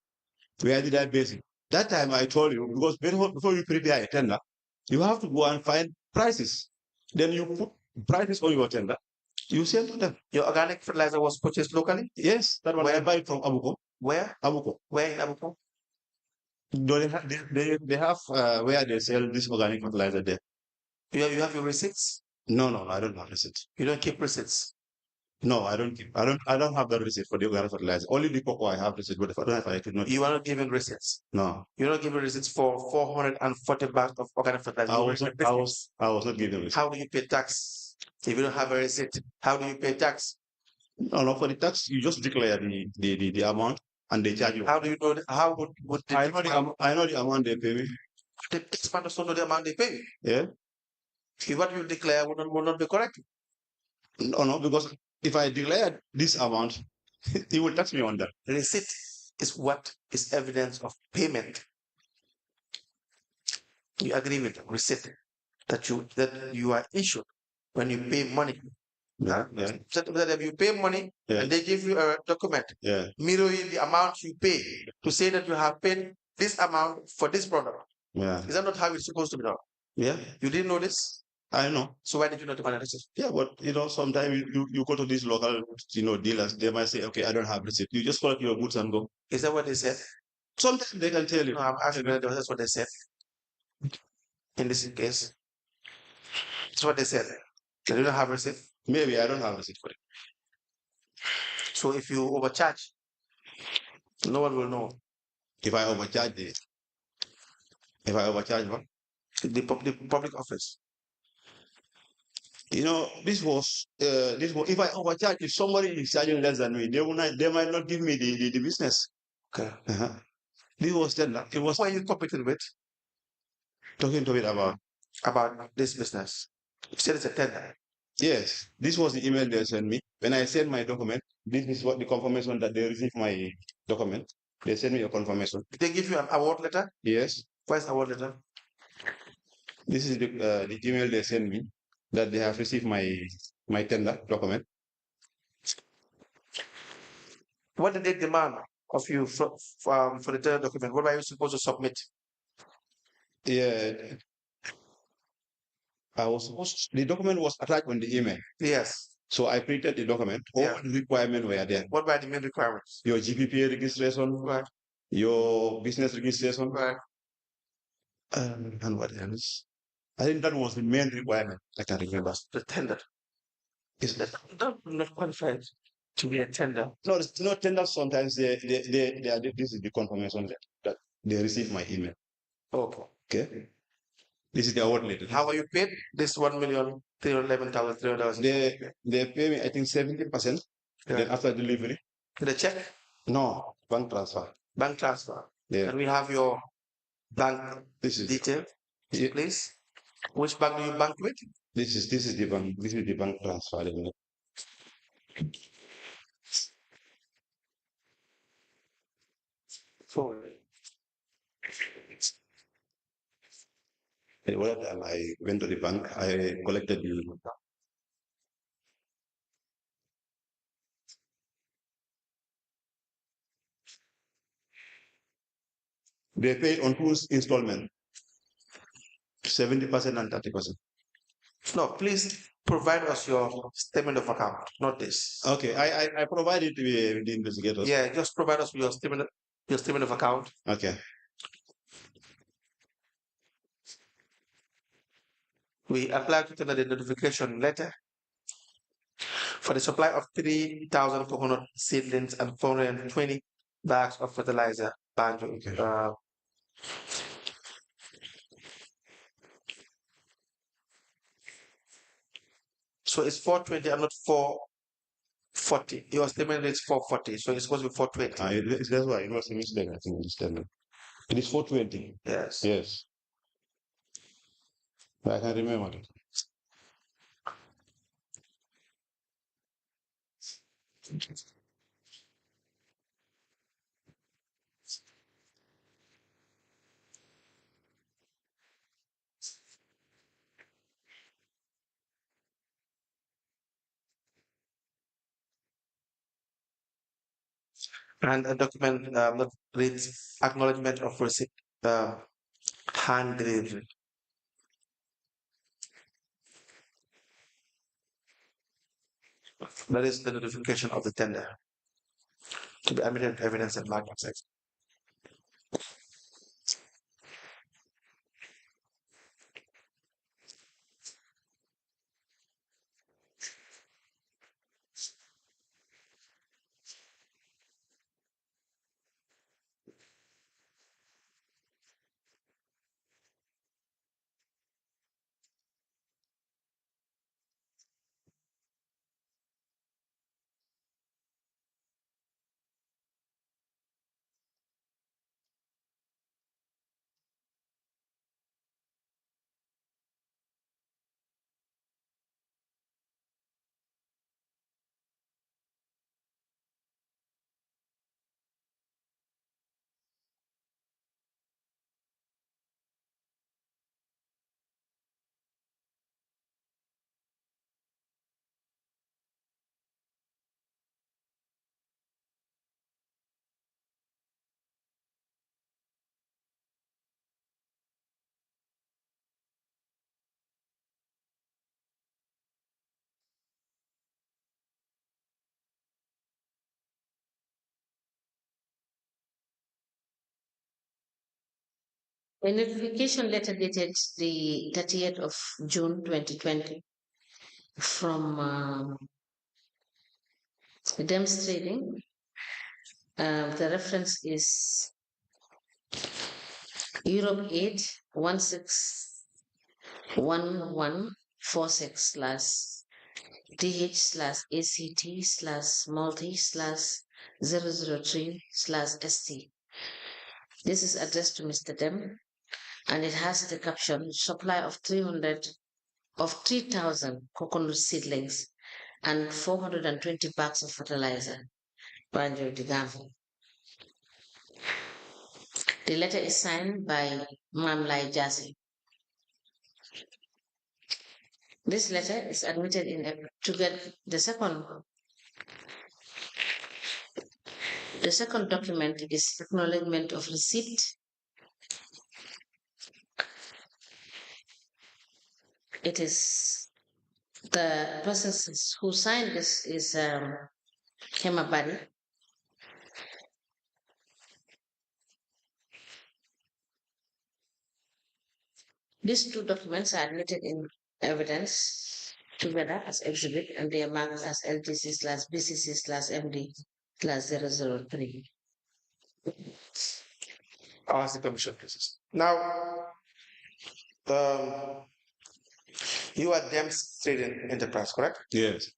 Where did I base it? That time I told you, because before you prepare a tender, you have to go and find prices. Then you put prices on your tender. You sell to them. Your organic fertilizer was purchased locally? Yes, that one I buy it from Abuko. Where? Abuko. Where in Abuko? They have where they sell this organic fertilizer there. You have your receipts? No, I don't have receipts. You don't keep receipts? No, I don't keep. I don't have that receipt for the organic fertilizer. Only the cocoa I have receipt, but the fertilizer I could not. You are not giving receipts? No. You're not giving receipts for 440 bags of organic fertilizer? I was not giving receipts. How do you pay tax? If you don't have a receipt, how do you pay tax? No, for the tax, you just declare the amount and they charge you. How do you know? How would I know the amount they pay me. The taxman doesn't know the amount they pay? Yeah. If what you declare would not be correct? No, because if I declare this amount, he will tax me on that. Receipt is what is evidence of payment. You agree with the receipt that you are issued when you pay money. Yeah. So that if you pay money and they give you a document mirroring the amount you pay to say that you have paid this amount for this product. Yeah. Is that not how it's supposed to be done? Yeah. You didn't know this? I know. So why did you not demand a receipt? Yeah, but sometimes you go to these local dealers, they might say, okay, I don't have receipt. You just collect your goods and go. Is that what they said? Sometimes they can tell you. No, I'm asking whether that's what they said. In this case. That's what they said. You don't have receipt? Maybe I don't have receipt for it. So if you overcharge, no one will know. If I overcharge what? The public office. You know, this was if I overcharge, if somebody is charging less than me, they might not give me the business. Okay. This was tender. It was. Who are you competing with? Talking to it about this business. You said it's a tender. Yes, this was the email they sent me. When I sent my document, this is what the confirmation that they received my document. They sent me a confirmation. Did they give you an award letter? Yes. Where's the award letter? This is the email they sent me that they have received my tender document. What did they demand of you for the tender document? What were you supposed to submit? Yeah, the document was attached on the email. Yes. So I printed the document. All the requirements were there. What were the main requirements? Your GPPA registration, right. Your business registration, right. And what else? I think that was the main requirement. I can remember. The tender. Is that not qualified to be a tender? No, it's not tender. Sometimes they this is the confirmation that they received my email. Okay. Okay. This is the award letter. How are you paid? This $1,311,300. They pay me, I think, 70%. Yeah. Then after delivery. The check? No, bank transfer. Bank transfer. Yeah. Can we have your bank detail, please? Which bank do you bank with? This is the bank. This is the bank transfer. When I went to the bank, I collected the. They paid on two installments, 70% and 30%. No, please provide us your statement of account, not this. Okay, I provided to the investigators. Yeah, just provide us with your statement of account. Okay. We apply to tender the notification letter for the supply of 3,400 seedlings and 420 bags of fertilizer. Okay. So it's 420 and not 440. Your statement is 440, so it's supposed to be 420. That's why it was a mistake, I think, in the statement. It is 420. Yes. Yes. I can remember it. And a document that reads acknowledgement of receipt, hand delivery. That is the notification of the tender to be admitted evidence and market sex. A notification letter dated the 30th of June 2020 from demonstrating. The reference is Europe 8 161146 DH/ACT/multi/003/ST. This is addressed to Mr. Dem, and it has the caption supply of 3,000 coconut seedlings and 420 bags of fertilizer. Banjo Digam. The letter is signed by Mamlai Jasi. This letter is admitted to get the second document is acknowledgement of receipt. It is the person who signed this is Hema Badi. These two documents are admitted in evidence together as exhibit, and they are marked as LTC/BCC/MD/003. I'll ask the permission, please. Now, you are demonstrating enterprise, correct? Yes.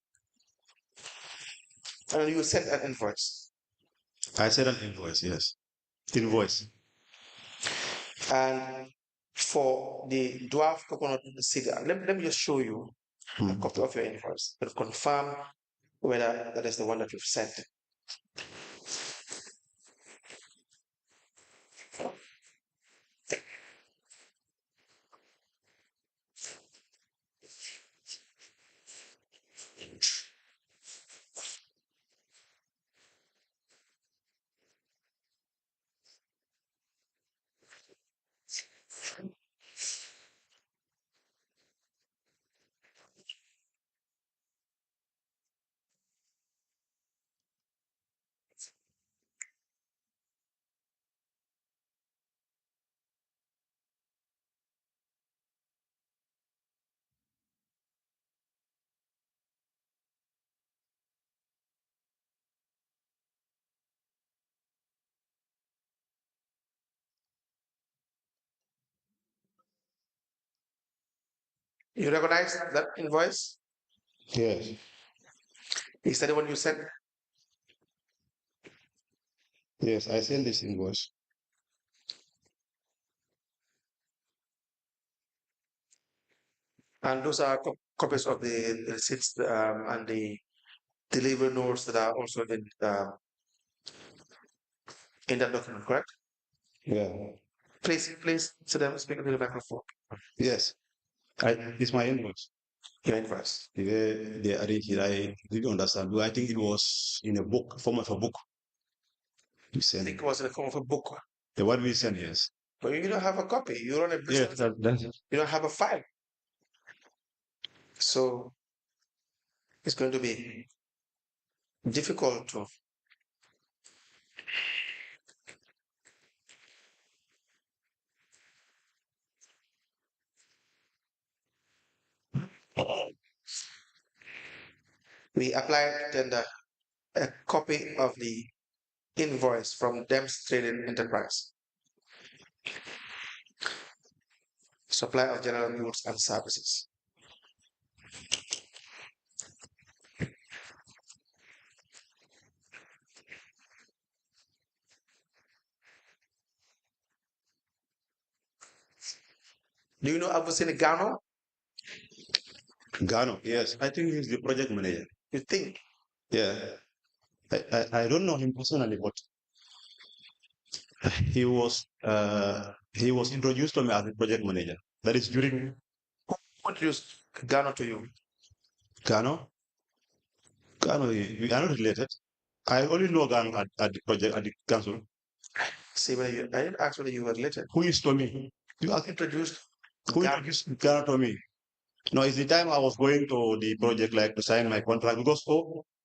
And you sent an invoice. I said an invoice, yes. Invoice. And for the dwarf coconut seed, let me just show you a copy of your invoice to confirm whether that is the one that you've sent. You recognize that invoice? Yes. Is that the one you sent? Yes, I sent this invoice. And those are copies of the receipts and the delivery notes that are also in that document, correct? Yeah. Please sit down and speak into the microphone. Yes. It's my invoice. Your invoice. They arranged it. I didn't understand. I think it was in a book, form of a book. You I sent think it was in the form of a book. the one we sent, yes. But you don't have a copy. You don't have Yes, that's it. You don't have a file. So it's going to be difficult to we apply tender a copy of the invoice from demonstrated enterprise. Supply of general goods and services. Do you know Abusini Gano? Gano, yes. I think he's the project manager. You think? Yeah. I don't know him personally, but he was introduced to me as the project manager. That is during Who introduced Gano to you? Gano. Gano, we are not related. I only know Gano at the project, at the council. See, I didn't ask whether you were related. Who is to me? You asked Introduced who introduced Gano to me? No, it's the time I was going to the project, like to sign my contract, because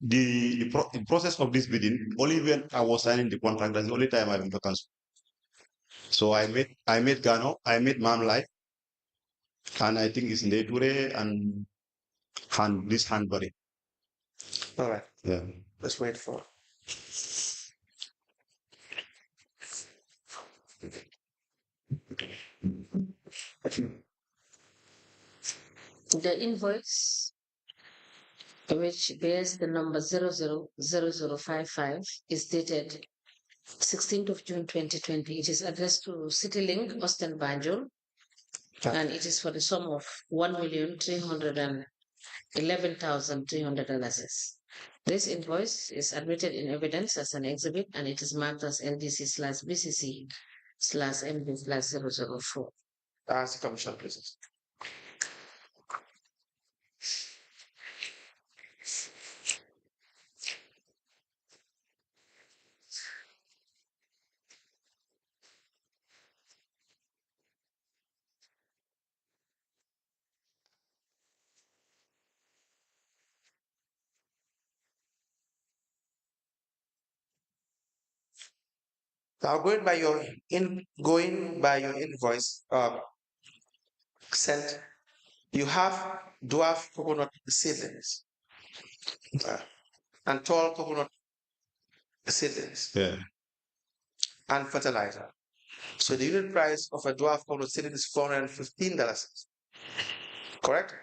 the process of this bidding, only when I was signing the contract, that's the only time I've been to council. So I met Gano, I met Mamlai, and I think it's Neture This hand body. All right. Yeah. Let's wait for. The invoice, which bears the number 000055, is dated 16th of June 2020. It is addressed to CityLink, Austin Banjul, and it is for the sum of $1,311,300. This invoice is admitted in evidence as an exhibit, and it is marked as LDC/BCC/MB/004. Ask the commission, please. Now going by your invoice sent, you have dwarf coconut seedlings and tall coconut seedlings and fertilizer. So the unit price of a dwarf coconut seedling is $415. Correct?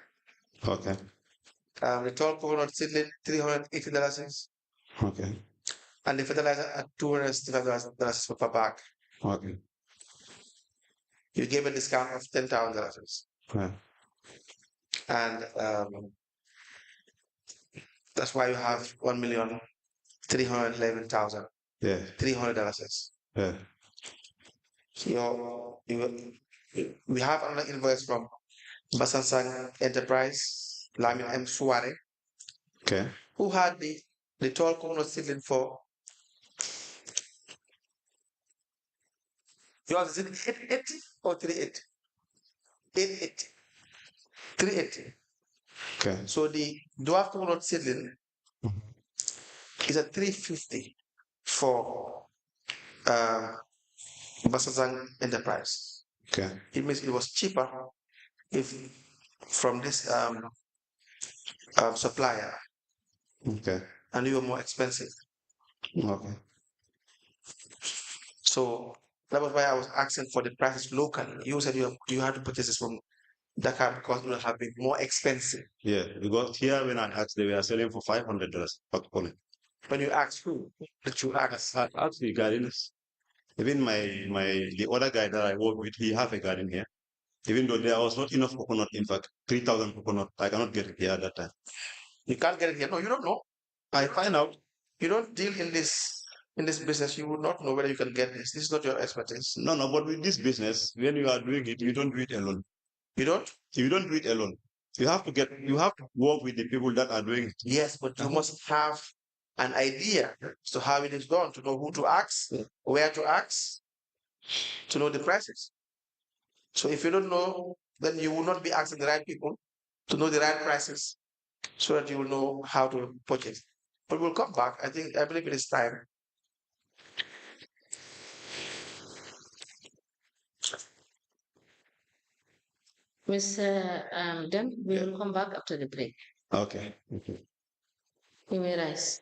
Okay. The tall coconut seedling $380. Okay. And the fertilizer at $265 per bag. Okay. You gave a discount of $10,000. Yeah. And that's why you have $1,311,300. Yeah. Yeah. We have another invoice from Basansang Enterprise, Lamin M. Suare, Okay. who had the tall coconut seedling for. Yours is it 880 or 380? 880. 380. Okay. So the dwarf coconut seedling is at 350 for Basazang Enterprise. Okay. It means it was cheaper if from this supplier. Okay. And you were more expensive. Okay. So that was why I was asking for the prices locally. You said you had to purchase this from Dakar because it would have been more expensive. Yeah, because here when I asked, they were selling for $500 per colony. When you asked who did you ask? I asked the gardeners. Even the other guy that I work with, he have a garden here. Even though there was not enough coconut, in fact, 3,000 coconut, I cannot get it here at that time. You can't get it here. No, you don't know. I find out. You don't deal in this business. You would not know whether you can get this. This is not your expertise. No, but with this business, when you are doing it, you don't do it alone. You don't? You don't do it alone. You have to work with the people that are doing it. Yes, but you must have an idea as to how it is done, to know who to ask, where to ask, to know the prices. So if you don't know, then you will not be asking the right people to know the right prices so that you will know how to purchase. But we'll come back. I believe it is time. Mr. Dem, we will come back after the break. Okay. You may rise.